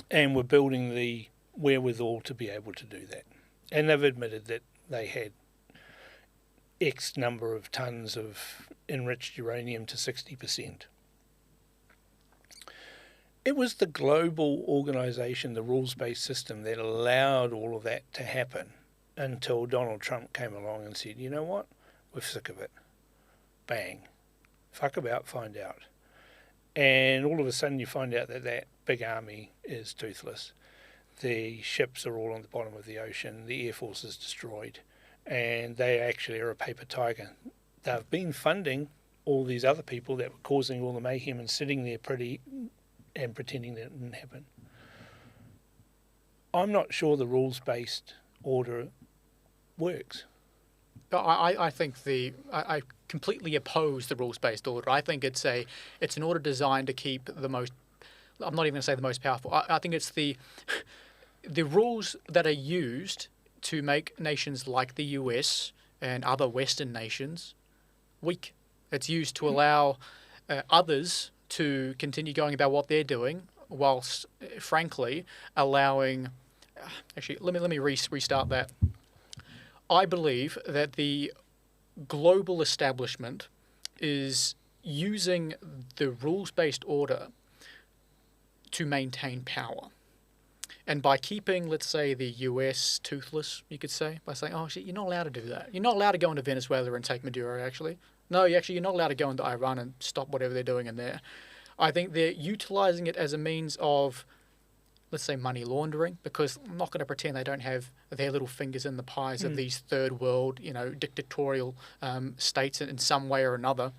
And we're building the wherewithal to be able to do that. And they've admitted that they had X number of tons of enriched uranium to 60%. It was the global organisation, the rules-based system, that allowed all of that to happen until Donald Trump came along and said, you know what, we're sick of it. Bang. Fuck about, find out. And all of a sudden you find out that that big army is toothless. The ships are all on the bottom of the ocean. The Air Force is destroyed. And they actually are a paper tiger. They've been funding all these other people that were causing all the mayhem and sitting there and pretending that it didn't happen. I'm not sure the rules-based order works. I think I completely oppose the rules-based order. I think it's an order designed to keep the most. I'm not even going to say the most powerful. I think it's the rules that are used to make nations like the US and other Western nations weak. It's used to allow others to continue going about what they're doing, whilst, frankly, allowing. Actually, let me restart that. I believe that the global establishment is using the rules-based order to maintain power. And by keeping, let's say, the US toothless, you could say, by saying, oh, shit, you're not allowed to do that. You're not allowed to go into Venezuela and take Maduro, actually. No, you're not allowed to go into Iran and stop whatever they're doing in there. I think they're utilizing it as a means of, let's say, money laundering, because I'm not going to pretend they don't have their little fingers in the pies of these third world, dictatorial states in some way or another.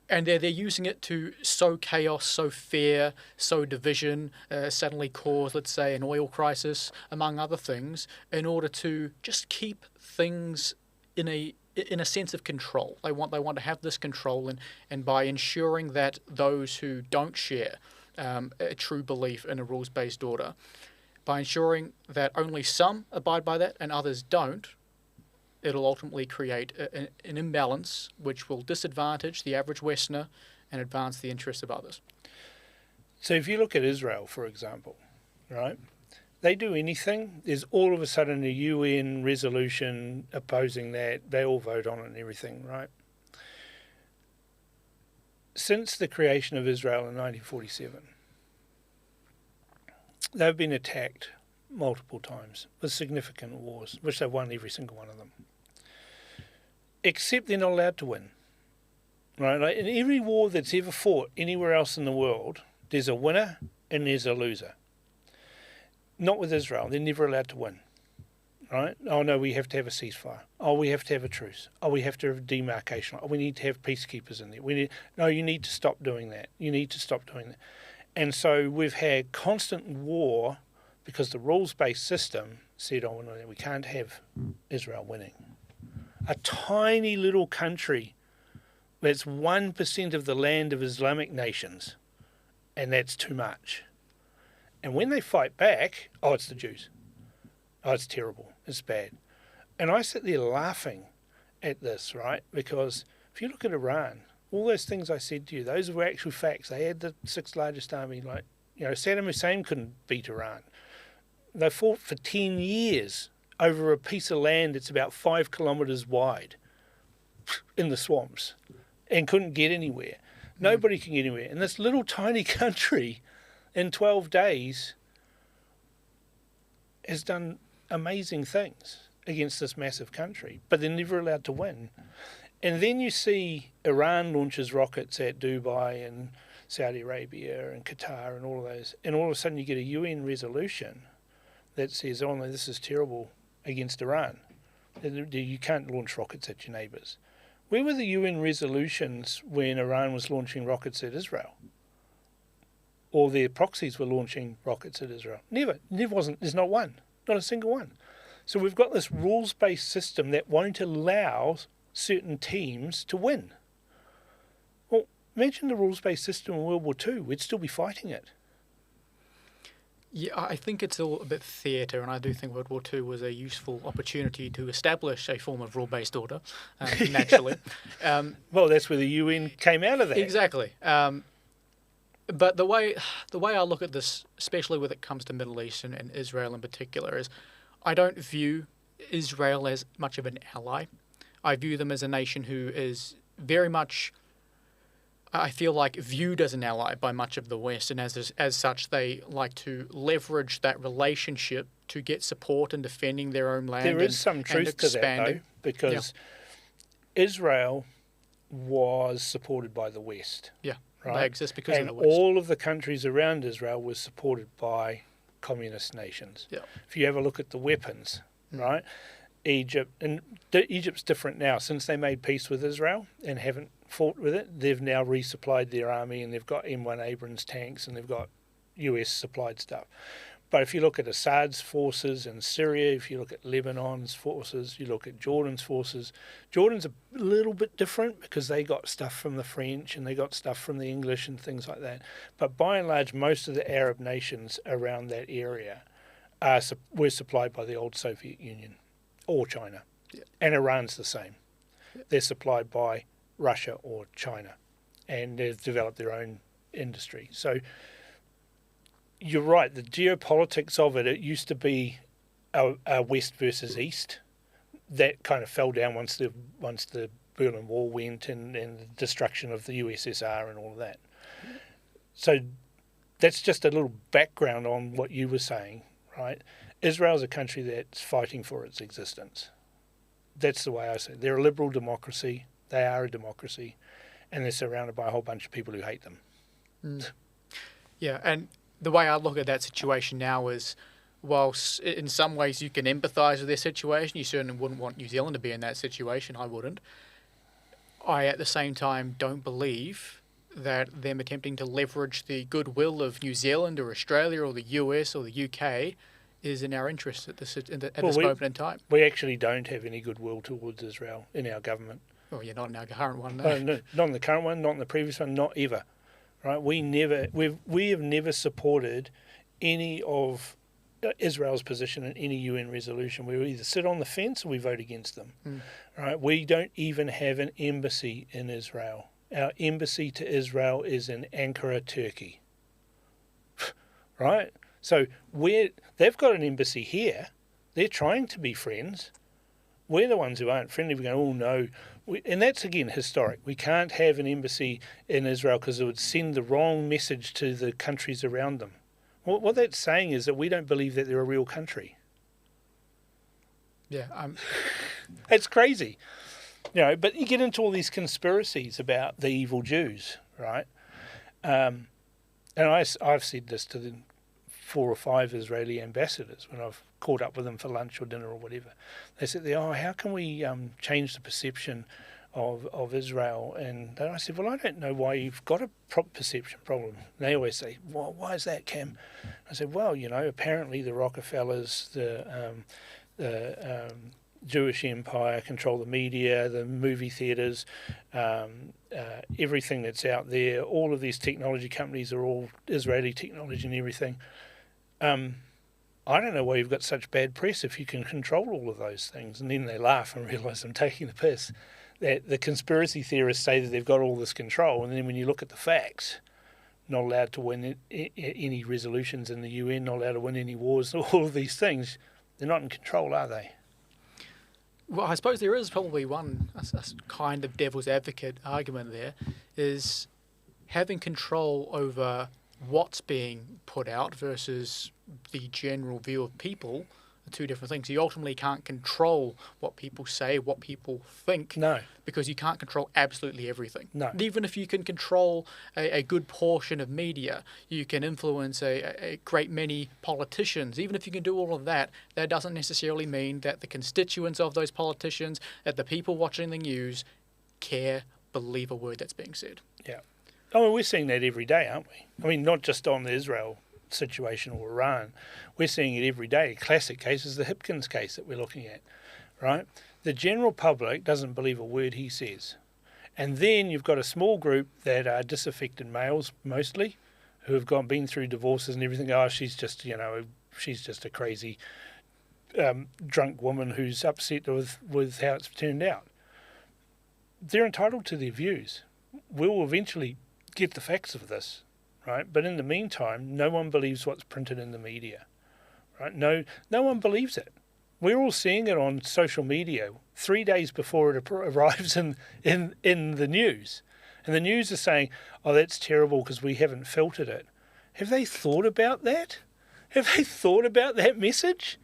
And they're using it to sow chaos, sow fear, sow division, suddenly cause, let's say, an oil crisis, among other things, in order to just keep things in a sense of control. They want to have this control, and by ensuring that those who don't share a true belief in a rules-based order, by ensuring that only some abide by that and others don't, it'll ultimately create an imbalance which will disadvantage the average Westerner and advance the interests of others. So if you look at Israel, for example, right, they do anything, there's all of a sudden a UN resolution opposing that, they all vote on it and everything, right? Since the creation of Israel in 1947, they've been attacked multiple times with significant wars, which they've won every single one of them. Except they're not allowed to win. Right? Like in every war that's ever fought anywhere else in the world, there's a winner and there's a loser. Not with Israel. They're never allowed to win. Right? Oh no, we have to have a ceasefire. Oh, we have to have a truce. Oh, we have to have demarcation. Oh, we need to have peacekeepers in there. No, you need to stop doing that. You need to stop doing that. And so we've had constant war because the rules-based system said, oh, no, we can't have Israel winning. A tiny little country that's 1% of the land of Islamic nations, and that's too much. And when they fight back, oh, it's the Jews. Oh, it's terrible. It's bad. And I sit there laughing at this, right? Because if you look at Iran, all those things I said to you, those were actual facts. They had the sixth largest army. Saddam Hussein couldn't beat Iran. They fought for 10 years over a piece of land that's about 5 kilometres wide in the swamps and couldn't get anywhere. Nobody can get anywhere. And this little tiny country in 12 days has done amazing things against this massive country, but they're never allowed to win. And then you see Iran launches rockets at Dubai and Saudi Arabia and Qatar and all of those, and all of a sudden you get a UN resolution that says, oh no, this is terrible against Iran. You can't launch rockets at your neighbours. Where were the UN resolutions when Iran was launching rockets at Israel? Or their proxies were launching rockets at Israel? Never wasn't. There's not one. Not a single one. So we've got this rules-based system that won't allow certain teams to win. Well, imagine the rules-based system in World War II. We'd still be fighting it. Yeah, I think it's all a bit theatre, and I do think World War II was a useful opportunity to establish a form of rule-based order, naturally. Well, that's where the UN came out of that. Exactly. But the way I look at this, especially when it comes to Middle East and Israel in particular, is I don't view Israel as much of an ally. I view them as a nation who is very much, I feel like, viewed as an ally by much of the West, and as such they like to leverage that relationship to get support in defending their own land. There is some truth to that, though, because Israel was supported by the West. Yeah, right? They exist because and of the West. all of the countries around Israel were supported by communist nations. Yeah. If you have a look at the weapons, right? Egypt's different now. Since they made peace with Israel and haven't fought with it, they've now resupplied their army, and they've got M1 Abrams tanks, and they've got US supplied stuff. But if you look at Assad's forces in Syria, if you look at Lebanon's forces, you look at Jordan's forces, Jordan's a little bit different because they got stuff from the French and they got stuff from the English and things like that. But by and large, most of the Arab nations around that area were supplied by the old Soviet Union or China. Yeah. And Iran's the same. They're supplied by Russia or China, and they've developed their own industry. So you're right, the geopolitics of it used to be a West versus East. That kind of fell down once the Berlin Wall went and the destruction of the USSR and all of that. So that's just a little background on what you were saying, right? Israel's a country that's fighting for its existence. That's the way I say it. They're a liberal democracy. They are a democracy. And they're surrounded by a whole bunch of people who hate them. Mm. Yeah, and the way I look at that situation now is, whilst in some ways you can empathise with their situation, you certainly wouldn't want New Zealand to be in that situation. I wouldn't. I, at the same time, don't believe that them attempting to leverage the goodwill of New Zealand or Australia or the US or the UK is in our interest at this moment in time. We actually don't have any goodwill towards Israel in our government. Well, yeah, not in our current one, no. No, not in the current one, not in the previous one, not ever. Right? We have never supported any of Israel's position in any UN resolution. We either sit on the fence or we vote against them. Right? We don't even have an embassy in Israel. Our embassy to Israel is in Ankara, Turkey. Right? So they've got an embassy here. They're trying to be friends. We're the ones who aren't friendly. We're going, oh no. And that's, again, historic. We can't have an embassy in Israel because it would send the wrong message to the countries around them. What that's saying is that we don't believe that they're a real country. Yeah. It's crazy. But you get into all these conspiracies about the evil Jews, right? And I've said this to the 4 or 5 Israeli ambassadors when I've caught up with them for lunch or dinner or whatever. They said, how can we change the perception of Israel? And I said, well, I don't know why you've got a perception problem. And they always say, well, why is that, Cam? I said, well, apparently the Rockefellers, the Jewish empire control the media, the movie theatres, everything that's out there. All of these technology companies are all Israeli technology and everything. I don't know why you've got such bad press if you can control all of those things. And then they laugh and realise I'm taking the piss. That the conspiracy theorists say that they've got all this control, and then when you look at the facts, not allowed to win any resolutions in the UN, not allowed to win any wars, all of these things, they're not in control, are they? Well, I suppose there is probably one a kind of devil's advocate argument there, is having control over what's being put out versus the general view of people are two different things. You ultimately can't control what people say, what people think. No. Because you can't control absolutely everything. No. Even if you can control a good portion of media, you can influence a great many politicians. Even if you can do all of that, that doesn't necessarily mean that the constituents of those politicians, that the people watching the news care, believe a word that's being said. Yeah. We're seeing that every day, aren't we? I mean, not just on the Israel situation or Iran. We're seeing it every day. A classic case is the Hipkins case that we're looking at, right? The general public doesn't believe a word he says. And then you've got a small group that are disaffected males, mostly, who have been through divorces and everything. Oh, she's just a crazy drunk woman who's upset with how it's turned out. They're entitled to their views. We'll eventually get the facts of this, right? But in the meantime, no one believes what's printed in the media, right? No one believes it. We're all seeing it on social media 3 days before it arrives in the news. And the news is saying, oh, that's terrible because we haven't filtered it. Have they thought about that? Have they thought about that message?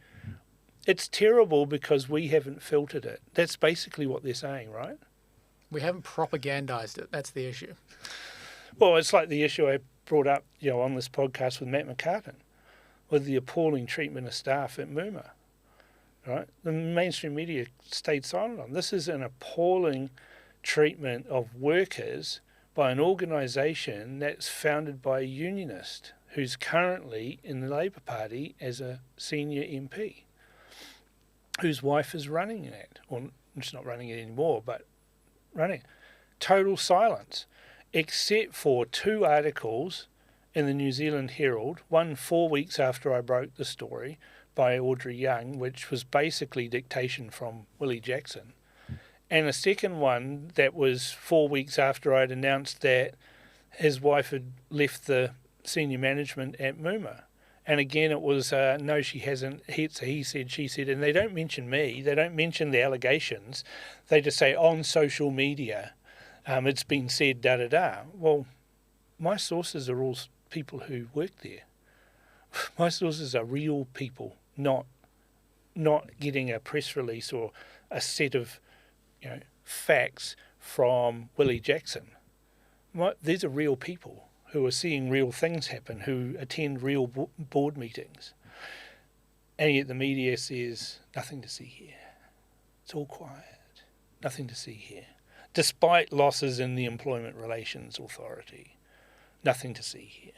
It's terrible because we haven't filtered it. That's basically what they're saying, right? We haven't propagandized it. That's the issue. Well, it's like the issue I brought up, on this podcast with Matt McCartan, with the appalling treatment of staff at Muma. Right? The mainstream media stayed silent on. This is an appalling treatment of workers by an organisation that's founded by a unionist who's currently in the Labour Party as a senior MP, whose wife is running it, or she's not running it anymore, but running. Total silence, except for 2 articles in the New Zealand Herald, one 4 weeks after I broke the story by Audrey Young, which was basically dictation from Willie Jackson, and a second one that was 4 weeks after I'd announced that his wife had left the senior management at Mooma. And again, it was, no, she hasn't. He said, she said, and they don't mention me. They don't mention the allegations. They just say on social media, it's been said, da-da-da. Well, my sources are all people who work there. My sources are real people, not getting a press release or a set of facts from Willie Jackson. These are real people who are seeing real things happen, who attend real board meetings. And yet the media says, nothing to see here. It's all quiet. Nothing to see here. Despite losses in the Employment Relations Authority, nothing to see here.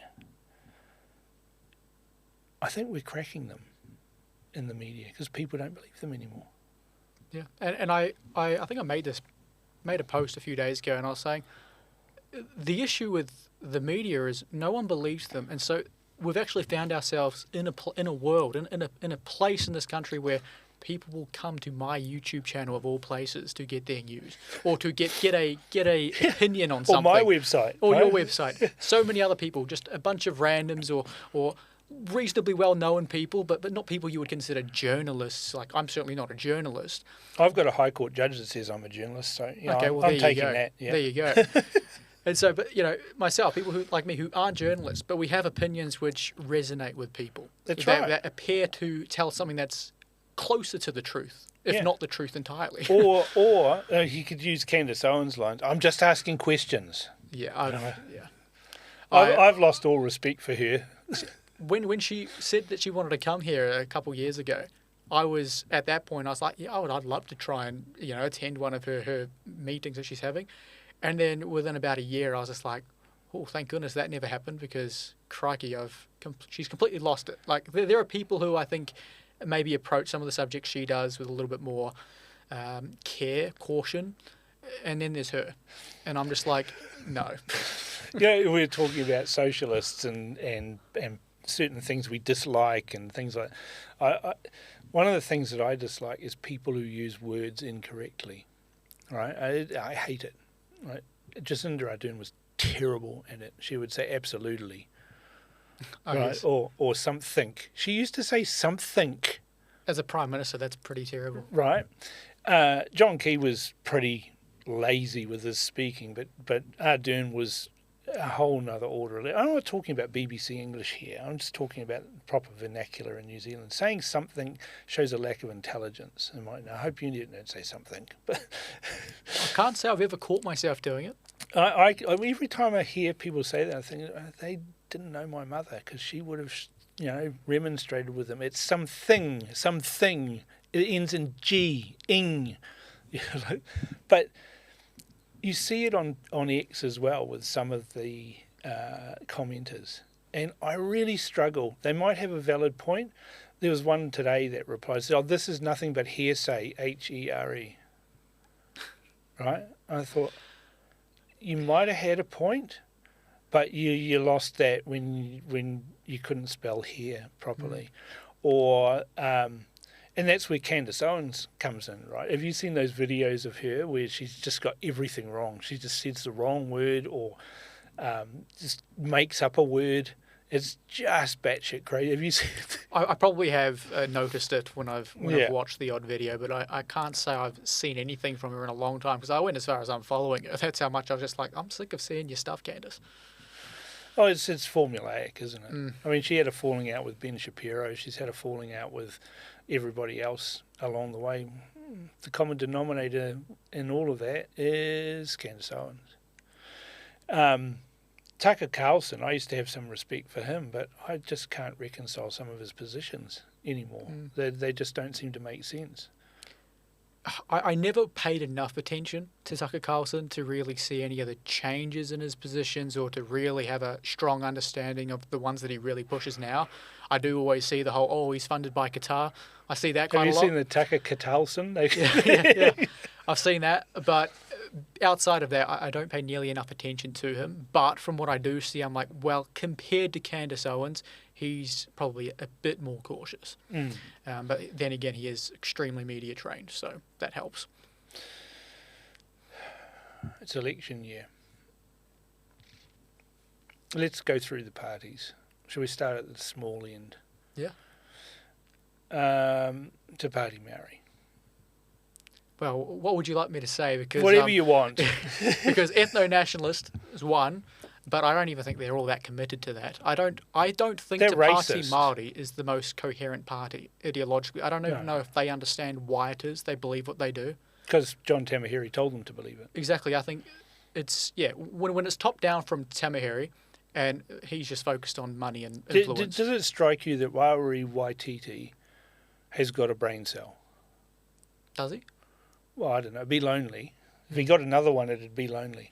I think we're cracking them in the media because people don't believe them anymore. Yeah, and I think I made a post a few days ago, and I was saying the issue with the media is no one believes them, and so we've actually found ourselves in a world, in a place in this country where people will come to my YouTube channel of all places to get their news or to get a opinion on something. Or my website. Or your website. So many other people, just a bunch of randoms or reasonably well-known people, but not people you would consider journalists. Like, I'm certainly not a journalist. I've got a High Court judge that says I'm a journalist, so okay, well, I'm taking that. Yeah. There you go. And so, but myself, people who like me who aren't journalists, but we have opinions which resonate with people. That's right. That appear to tell something that's closer to the truth, if not the truth entirely. or you could use Candace Owens' lines. I'm just asking questions. Yeah, I've lost all respect for her. When she said that she wanted to come here a couple of years ago, I was at that point. I was like, I'd love to try and attend one of her meetings that she's having. And then within about a year, I was just like, oh, thank goodness that never happened, because crikey, she's completely lost it. Like, there are people who I think maybe approach some of the subjects she does with a little bit more care, caution, and then there's her. And I'm just like, no. We're talking about socialists and certain things we dislike and things like that. One of the things that I dislike is people who use words incorrectly. Right? I hate it. Right? Jacinda Ardern was terrible at it. She would say absolutely. Oh, right? yes. Or something. She used to say something. As a Prime Minister, that's pretty terrible. Right. John Key was pretty lazy with his speaking, but Ardern was a whole nother order. I'm not talking about BBC English here. I'm just talking about proper vernacular in New Zealand. Saying something shows a lack of intelligence. And I hope you didn't say something. But I can't say I've ever caught myself doing it. I every time I hear people say that, I think they didn't know my mother, because she would have, remonstrated with them. It's something. It ends in G, ing. But you see it on X as well with some of the commenters. And I really struggle. They might have a valid point. There was one today that replied, this is nothing but hearsay, H-E-R-E. Right? I thought, you might have had a point, but you lost that when you couldn't spell here properly. Or... and that's where Candace Owens comes in, right? Have you seen those videos of her where she's just got everything wrong? She just says the wrong word or just makes up a word. It's just batshit crazy. Have you seen it? I probably have noticed it when I've watched the odd video, but I can't say I've seen anything from her in a long time, because I went as far as I'm following her. That's how much I was just like, I'm sick of seeing your stuff, Candace. Oh, it's formulaic, isn't it? I mean, she had a falling out with Ben Shapiro. She's had a falling out with everybody else along the way. The common denominator in all of that is Candace Owens. Tucker Carlson, I used to have some respect for him, but I just can't reconcile some of his positions anymore. They just don't seem to make sense. I never paid enough attention to Tucker Carlson to really see any of the changes in his positions or to really have a strong understanding of the ones that he really pushes now. I do always see the whole, oh, he's funded by Qatar. I see that quite a lot. Have you seen the Tucker Carlson? Yeah. I've seen that, but outside of that, I don't pay nearly enough attention to him. But from what I do see, I'm like, well, compared to Candace Owens, he's probably a bit more cautious. But then again, he is extremely media trained, so that helps. It's election year. Let's go through the parties. Shall we start at the small end? Yeah. To Party Maori. Well, what would you like me to say? Because Whatever you want. Because ethno-nationalist is one, but I don't even think they're all that committed to that. I don't think They're Te Pāti racist. Māori is the most coherent party ideologically. I don't even know if they understand why it is they believe what they do. Because John Tamahiri told them to believe it. Exactly. I think it's, when it's top down from Tamahiri and he's just focused on money and influence. Does it strike you that Wāori Waititi has got a brain cell? Does he? Well, I don't know. Be lonely. If he got another one, it'd be lonely.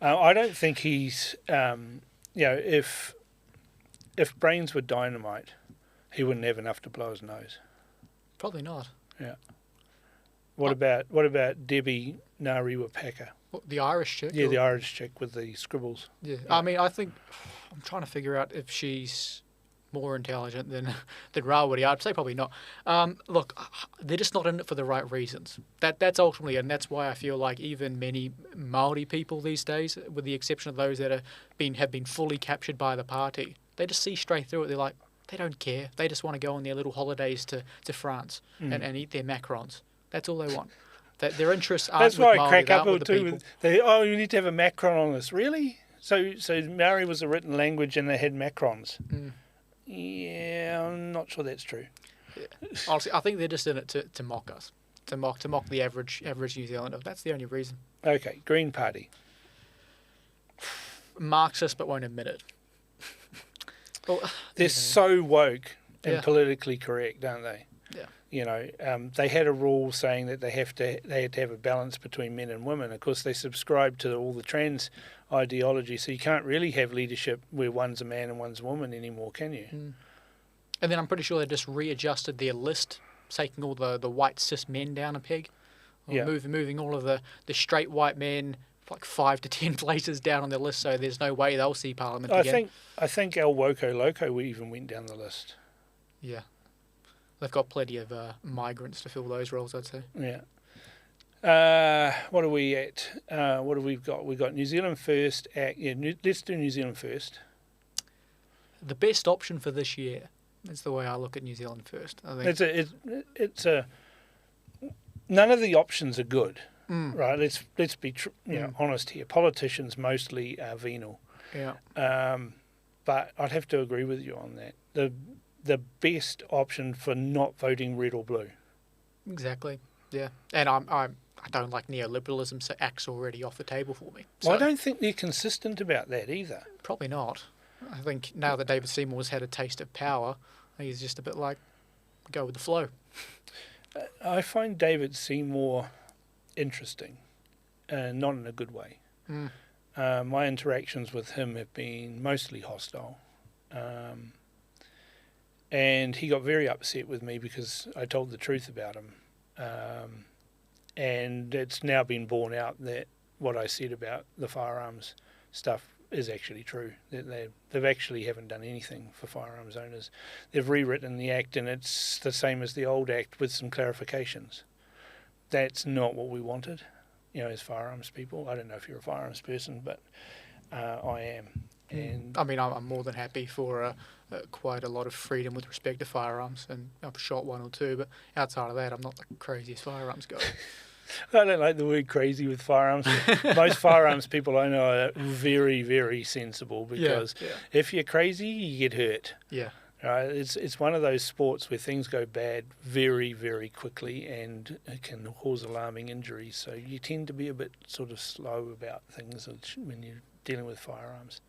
I don't think he's, if brains were dynamite, he wouldn't have enough to blow his nose. Probably not. Yeah. What about Debbie Ngāriwapaka? What, the Irish chick? Yeah, or- the Irish chick with the scribbles. Yeah. I mean, I think I'm trying to figure out if she's more intelligent than Rawiri. I'd say probably not. Look, they're just not in it for the right reasons. That's ultimately, and that's why I feel like even many Maori people these days, with the exception of those that have been fully captured by the party, they just see straight through it. They're like, they don't care. They just want to go on their little holidays to France and eat their macarons. That's all they want. Their interests aren't That's with why I Maori, crack they up aren't with the too. people. You need to have a macron on this. Really? So Maori was a written language and they had macrons. Yeah, I'm not sure that's true. Yeah. Honestly, I think they're just in it to mock us, to mock the average New Zealander. That's the only reason. Okay, Green Party. Marxist, but won't admit it. Well, They're so woke and Yeah. politically correct, aren't they? Yeah. You know, they had a rule saying that they had to have a balance between men and women. Of course, they subscribe to all the trans ideology, so you can't really have leadership where one's a man and one's a woman anymore, can you? And then I'm pretty sure they just readjusted their list, taking all the white cis men down a peg, or Yeah. moving all of the straight white men like 5 to 10 places down on their list, so there's no way they'll see Parliament again. I think El Woko Loco even went down the list. Yeah. They've got plenty of migrants to fill those roles, I'd say. Yeah. What are we at? What have we got? We've got New Zealand First Act. Yeah, let's do New Zealand First. The best option for this year is the way I look at New Zealand First. I think It's a none of the options are good, right? Let's be honest here. Politicians mostly are venal, yeah. but I'd have to agree with you on that. The best option for not voting red or blue. Exactly. Yeah. And I don't like neoliberalism, so ACT's already off the table for me. So Well, I don't think they're consistent about that either. probably not. I think now that David Seymour's had a taste of power, he's just a bit like, go with the flow. I find David Seymour interesting, not in a good way. My interactions with him have been mostly hostile. And he got very upset with me because I told the truth about him. And it's now been borne out that what I said about the firearms stuff is actually true. That they've actually haven't done anything for firearms owners. They've rewritten the Act and it's the same as the old Act with some clarifications. That's not what we wanted, as firearms people. I don't know if you're a firearms person, but I am. And I mean, I'm more than happy for quite a lot of freedom with respect to firearms, and I've shot one or two, but outside of that, I'm not the craziest firearms guy. I don't like the word crazy with firearms. Most firearms people I know are very, very sensible because if you're crazy, you get hurt. Yeah. Right? It's one of those sports where things go bad very, very quickly and it can cause alarming injuries. So you tend to be a bit sort of slow about things when you're dealing with firearms.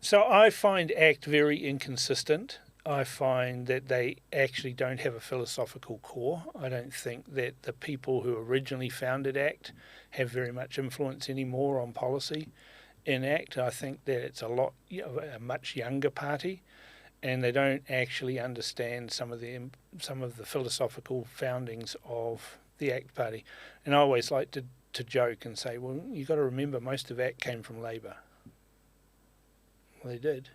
So I find ACT very inconsistent. I find that they actually don't have a philosophical core. I don't think that the people who originally founded ACT have very much influence anymore on policy in ACT. I think that it's a much younger party, and they don't actually understand some of the philosophical foundings of the ACT party. And I always like to joke and say, well, you've got to remember most of ACT came from Labour. Well, they did.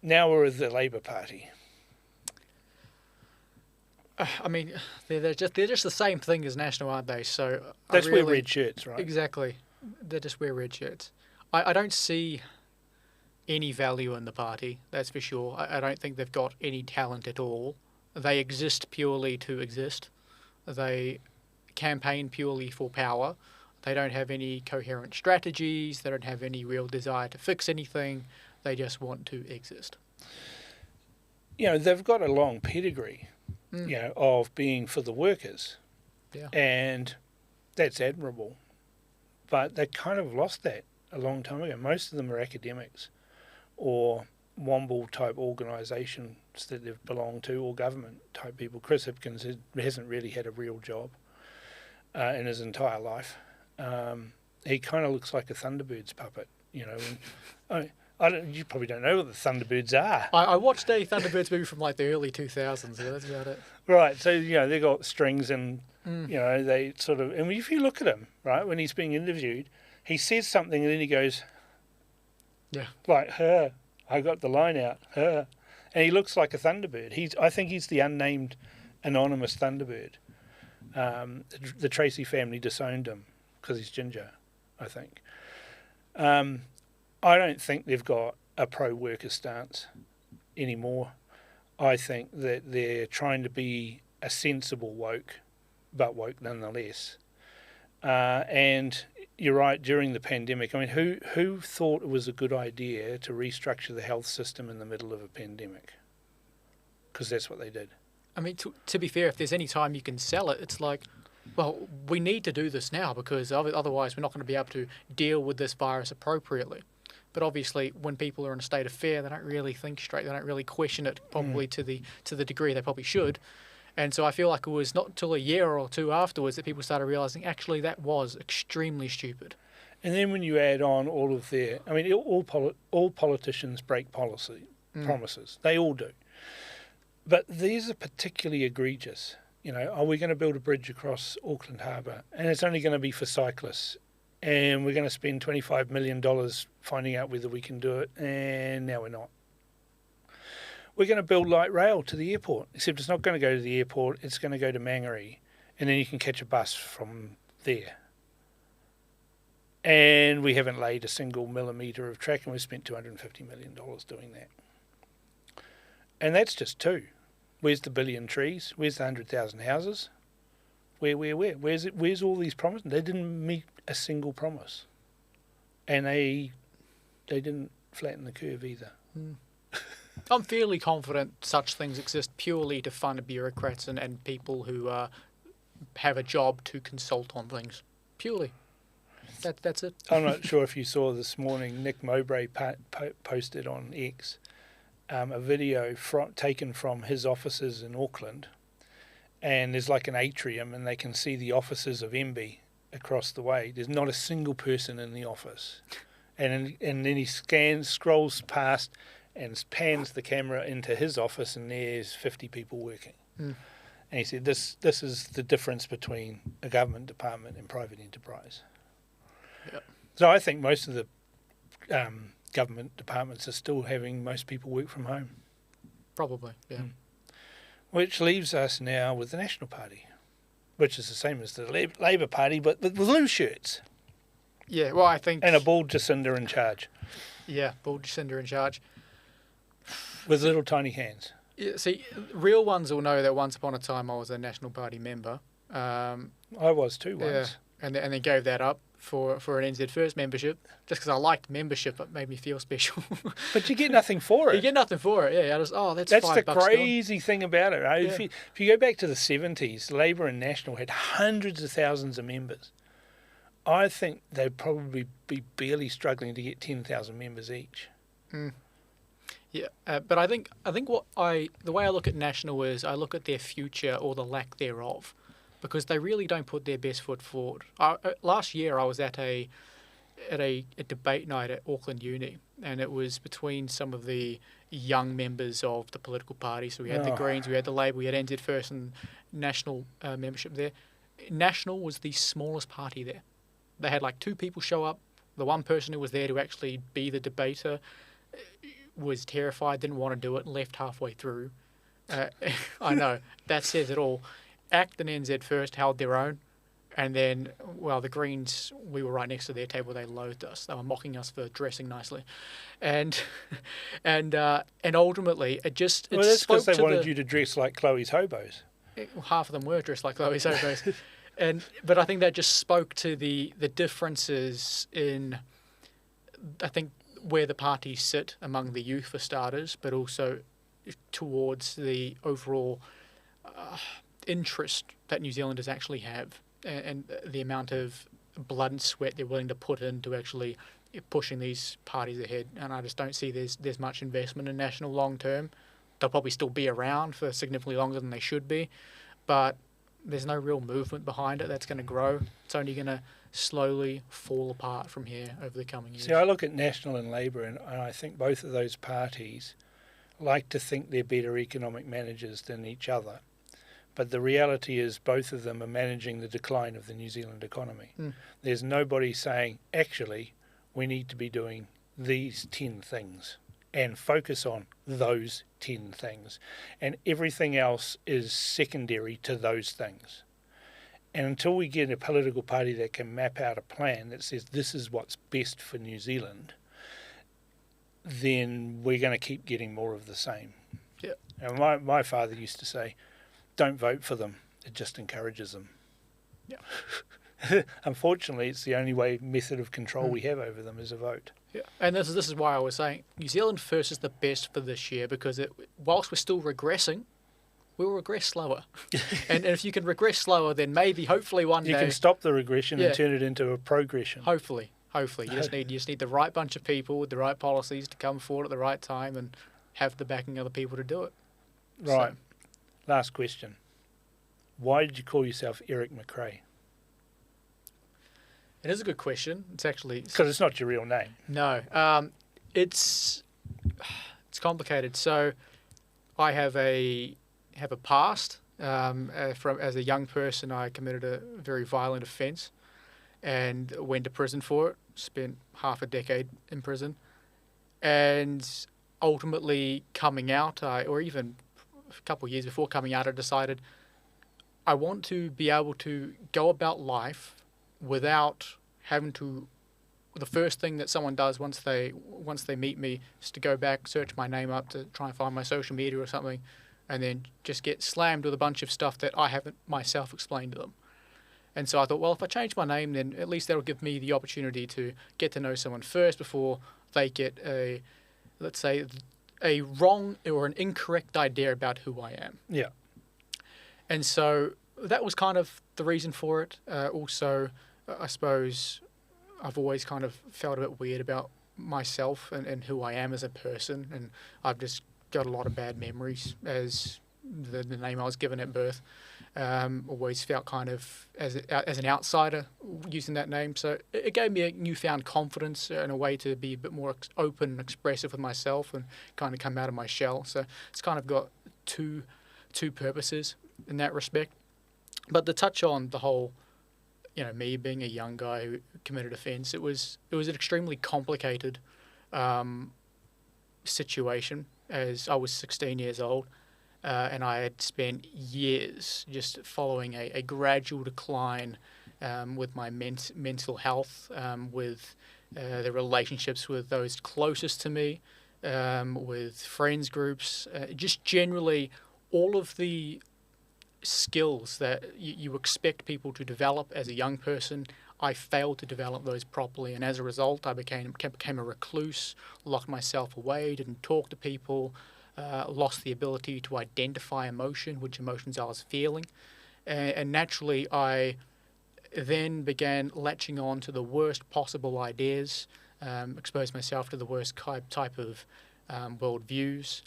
Now we're the Labour Party. I mean, they're just the same thing as National, aren't they? So That's wear red shirts, right? Exactly. They just wear red shirts. I don't see any value in the party, that's for sure. I don't think they've got any talent at all. They exist purely to exist. They campaign purely for power. They don't have any coherent strategies. They don't have any real desire to fix anything. They just want to exist. You know, they've got a long pedigree, you know, of being for the workers. Yeah. And that's admirable. But they kind of lost that a long time ago. Most of them are academics or Womble-type organisations that they've belonged to, or government-type people. Chris Hipkins hasn't really had a real job in his entire life. He kind of looks like a Thunderbirds puppet, you know. You probably don't know what the Thunderbirds are. I watched a Thunderbirds movie from like the early 2000s. Yeah, that's about it. Right, so, you know, they've got strings and, you know, they sort of... And if you look at him, right, when he's being interviewed, he says something and then he goes... Yeah. Like, her. I got the line out, her. And he looks like a Thunderbird. I think he's the unnamed anonymous Thunderbird. The Tracy family disowned him because he's ginger, I think. I don't think they've got a pro-worker stance anymore. I think that they're trying to be a sensible woke, but woke nonetheless. And you're right, during the pandemic, I mean, who thought it was a good idea to restructure the health system in the middle of a pandemic? Because that's what they did. I mean, to be fair, if there's any time you can sell it, it's like, well, we need to do this now because otherwise we're not going to be able to deal with this virus appropriately. But obviously, when people are in a state of fear, they don't really think straight. They don't really question it probably to the degree they probably should. And so I feel like it was not until a year or two afterwards that people started realising, actually, that was extremely stupid. And then when you add on all of their... I mean, all politicians break promises. They all do. But these are particularly egregious. You know, are we going to build a bridge across Auckland Harbour? And it's only going to be for cyclists. And we're going to spend $25 million finding out whether we can do it. And now we're not. We're going to build light rail to the airport, except it's not going to go to the airport, it's going to go to Mangere, and then you can catch a bus from there. And we haven't laid a single millimetre of track, and we've spent $250 million doing that. And that's just two. Where's the billion trees? Where's the 100,000 houses? Where? Where's all these promises? They didn't meet a single promise. And they didn't flatten the curve either. I'm fairly confident such things exist purely to fund bureaucrats and people who have a job to consult on things. Purely. That's it. I'm not sure if you saw this morning, Nick Mowbray posted on X a video taken from his offices in Auckland. And there's like an atrium and they can see the offices of MB across the way. There's not a single person in the office. And then he scrolls past and pans the camera into his office, and there's 50 people working. And he said, this is the difference between a government department and private enterprise. Yep. So I think most of the government departments are still having most people work from home. Probably, yeah. Which leaves us now with the National Party, which is the same as the Labour Party, but with blue shirts. Yeah, well, I think... And a bald Jacinda in charge. Yeah, bald Jacinda in charge. With little tiny hands. Yeah, see, real ones will know that once upon a time I was a National Party member. I was too once. Yeah, and then gave that up for an NZ First membership. Just because I liked membership, it made me feel special. But you get nothing for it. You get nothing for it, yeah. That's the $5 crazy thing about it, right? Yeah. If you go back to the 70s, Labour and National had hundreds of thousands of members. I think they'd probably be barely struggling to get 10,000 members each. Yeah, but I think the way I look at National is I look at their future or the lack thereof, because they really don't put their best foot forward. Last year I was at a debate night at Auckland Uni, and it was between some of the young members of the political parties. So we had the Greens, we had the Labour, we had NZ First and National membership there. National was the smallest party there. They had like 2 people show up. The one person who was there to actually be the debater was terrified, didn't want to do it, and left halfway through. I know, that says it all. ACT and NZ First held their own, and then, well, the Greens, we were right next to their table, they loathed us. They were mocking us for dressing nicely. And ultimately, Well, that's because they wanted you to dress like Chloe's hobos. Half of them were dressed like Chloe's hobos. But I think that just spoke to the differences in, I think, where the parties sit among the youth for starters, but also towards the overall interest that New Zealanders actually have, and the amount of blood and sweat they're willing to put into actually pushing these parties ahead. And I just don't see there's much investment in National long term. They'll probably still be around for significantly longer than they should be, but there's no real movement behind it that's going to grow. It's only going to slowly fall apart from here over the coming years. See, I look at National and Labour, and I think both of those parties like to think they're better economic managers than each other. But the reality is both of them are managing the decline of the New Zealand economy. There's nobody saying, actually, we need to be doing these 10 things and focus on those 10 things. And everything else is secondary to those things. And until we get a political party that can map out a plan that says this is what's best for New Zealand, then we're going to keep getting more of the same. Yeah. And my father used to say, don't vote for them, it just encourages them. Yeah. Unfortunately, it's the only method of control we have over them is a vote. Yeah. And this is why I was saying New Zealand First is the best for this year, because whilst we're still regressing, we'll regress slower. and if you can regress slower, then maybe, hopefully one day... You can stop the regression and turn it into a progression. Hopefully. You just need the right bunch of people with the right policies to come forward at the right time and have the backing of the people to do it. Right. So, last question. Why did you call yourself Eeryk McRae? It is a good question. It's actually... Because it's not your real name. No. It's complicated. So I have a past. As a young person, I committed a very violent offence and went to prison for it. Spent half a decade in prison, and ultimately coming out, or even a couple of years before coming out, I decided I want to be able to go about life without having to. The first thing that someone does once they meet me is to go back, search my name up to try and find my social media or something, and then just get slammed with a bunch of stuff that I haven't myself explained to them. And so I thought, well, if I change my name, then at least that'll give me the opportunity to get to know someone first before they get a wrong or an incorrect idea about who I am. Yeah. And so that was kind of the reason for it. Also, I suppose I've always kind of felt a bit weird about myself and who I am as a person, and I've just got a lot of bad memories as the name I was given at birth. Always felt kind of as an outsider using that name, so it gave me a newfound confidence and a way to be a bit more open and expressive with myself and kind of come out of my shell. So it's kind of got two purposes in that respect. But to touch on the whole, me being a young guy who committed offence, it was an extremely complicated situation, as I was 16 years old. And I had spent years just following a gradual decline with my mental health, with the relationships with those closest to me, with friends groups, just generally all of the skills that you expect people to develop as a young person. I failed to develop those properly, and as a result, I became a recluse, locked myself away, didn't talk to people. Lost the ability to identify which emotions I was feeling. And naturally, I then began latching on to the worst possible ideas, exposed myself to the worst type of worldviews,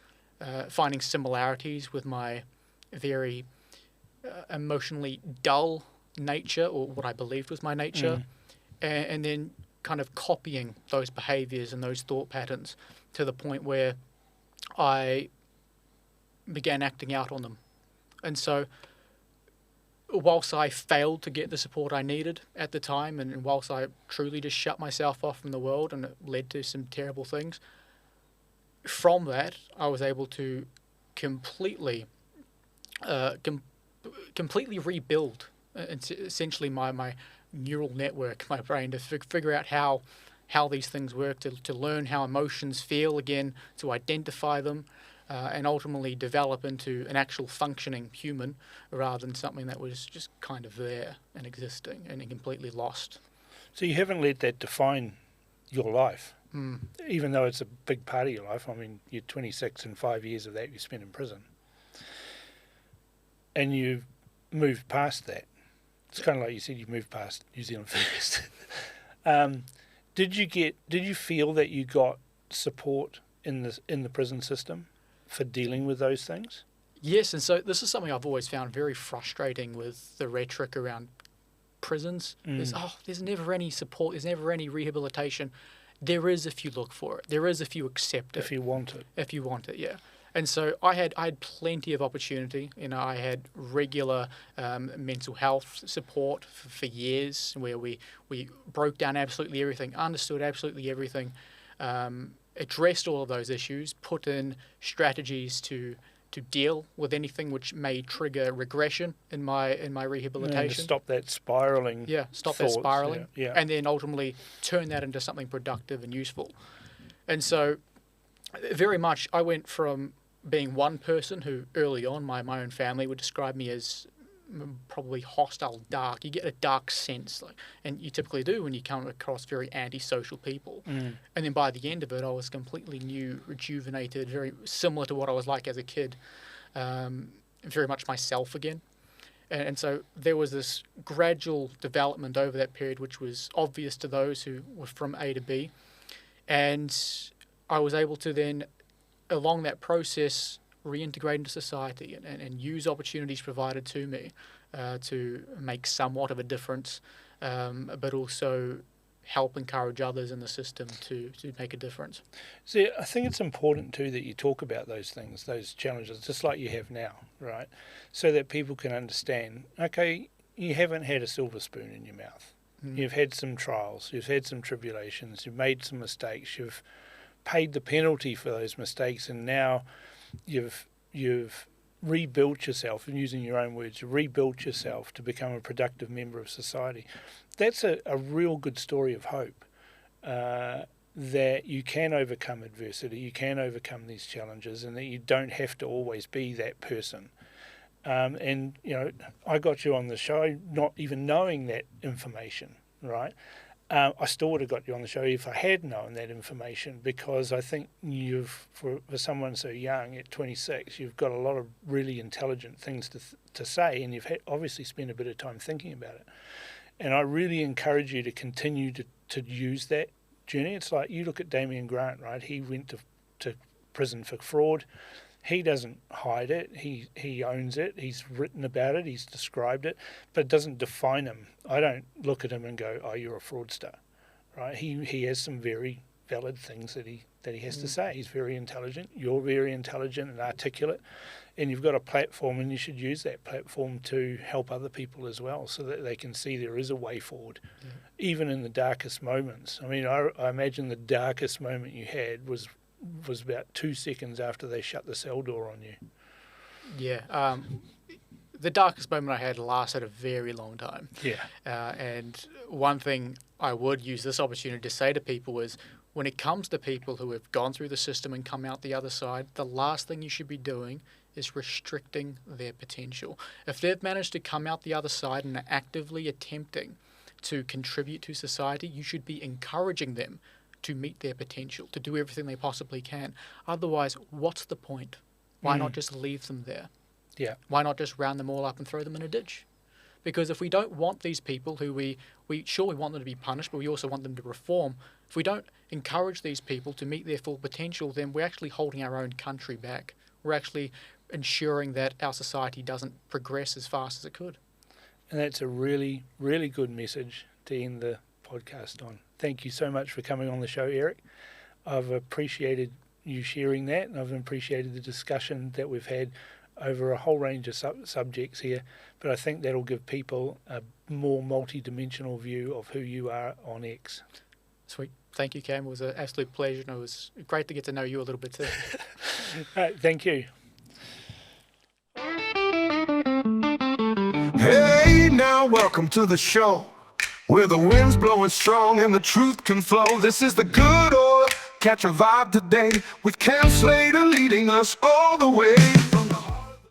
finding similarities with my very emotionally dull nature, or what I believed was my nature, and then kind of copying those behaviors and those thought patterns to the point where I began acting out on them. And so whilst I failed to get the support I needed at the time, and whilst I truly just shut myself off from the world, and it led to some terrible things, from that I was able to completely completely rebuild essentially my neural network, my brain, to figure out how these things work, to learn how emotions feel again, to identify them, and ultimately develop into an actual functioning human rather than something that was just kind of there and existing and completely lost. So you haven't let that define your life, even though it's a big part of your life. I mean, you're 26 and 5 years of that you spent in prison. And you've moved past that. It's kind of like you said, you moved past New Zealand first. Did you feel that you got support in the prison system for dealing with those things? Yes, and so this is something I've always found very frustrating with the rhetoric around prisons. There's never any support, there's never any rehabilitation. There is if you look for it. There is if you accept it. If you want it. If you want it, yeah. And so I had plenty of opportunity. You know, I had regular mental health support for years, where we broke down absolutely everything, understood absolutely everything, addressed all of those issues, put in strategies to deal with anything which may trigger regression in my rehabilitation. To stop that spiraling. Yeah, stop thoughts. that spiraling. Yeah. And then ultimately turn that into something productive and useful. And so very much I went from being one person who early on my own family would describe me as probably hostile, dark. You get a dark sense, and you typically do when you come across very antisocial people. And then by the end of it, I was completely new, rejuvenated, very similar to what I was like as a kid, very much myself again. And so there was this gradual development over that period, which was obvious to those who were from A to B. And I was able to then, along that process, reintegrate into society and use opportunities provided to me to make somewhat of a difference, but also help encourage others in the system to make a difference. See, I think it's important too that you talk about those things, those challenges, just like you have now, right? So that people can understand, okay, you haven't had a silver spoon in your mouth. You've had some trials, you've had some tribulations, you've made some mistakes, you've paid the penalty for those mistakes, and now you've rebuilt yourself, and using your own words, rebuilt yourself to become a productive member of society. That's a real good story of hope, that you can overcome adversity, you can overcome these challenges, and that you don't have to always be that person. And, you know, I got you on the show not even knowing that information, right? I still would have got you on the show if I had known that information, because I think for someone so young at 26, you've got a lot of really intelligent things to say, and you've obviously spent a bit of time thinking about it. And I really encourage you to continue to use that journey. It's like you look at Damien Grant, right? He went to prison for fraud. He doesn't hide it. He owns it. He's written about it. He's described it, but it doesn't define him. I don't look at him and go, "Oh, you're a fraudster," right? He has some very valid things that he has to say. He's very intelligent. You're very intelligent and articulate, and you've got a platform, and you should use that platform to help other people as well, so that they can see there is a way forward, even in the darkest moments. I mean, I imagine the darkest moment you had was about 2 seconds after they shut the cell door on you. Yeah. The darkest moment I had lasted a very long time. Yeah. And one thing I would use this opportunity to say to people is, when it comes to people who have gone through the system and come out the other side, the last thing you should be doing is restricting their potential. If they've managed to come out the other side and are actively attempting to contribute to society, you should be encouraging them to meet their potential, to do everything they possibly can. Otherwise, what's the point? Why not just leave them there? Yeah. Why not just round them all up and throw them in a ditch? Because if we don't want these people who we want them to be punished, but we also want them to reform, if we don't encourage these people to meet their full potential, then we're actually holding our own country back. We're actually ensuring that our society doesn't progress as fast as it could. And that's a really, really good message to end the podcast on. Thank you so much for coming on the show, Eeryk. I've appreciated you sharing that, and I've appreciated the discussion that we've had over a whole range of subjects here, but I think that'll give people a more multi-dimensional view of who you are on X. Sweet. Thank you, Cam. It was an absolute pleasure, and it was great to get to know you a little bit too. Right, thank you. Hey, now welcome to the show, where the wind's blowing strong and the truth can flow. This is the good oil, catch a vibe today, with Cam Slater leading us all the way.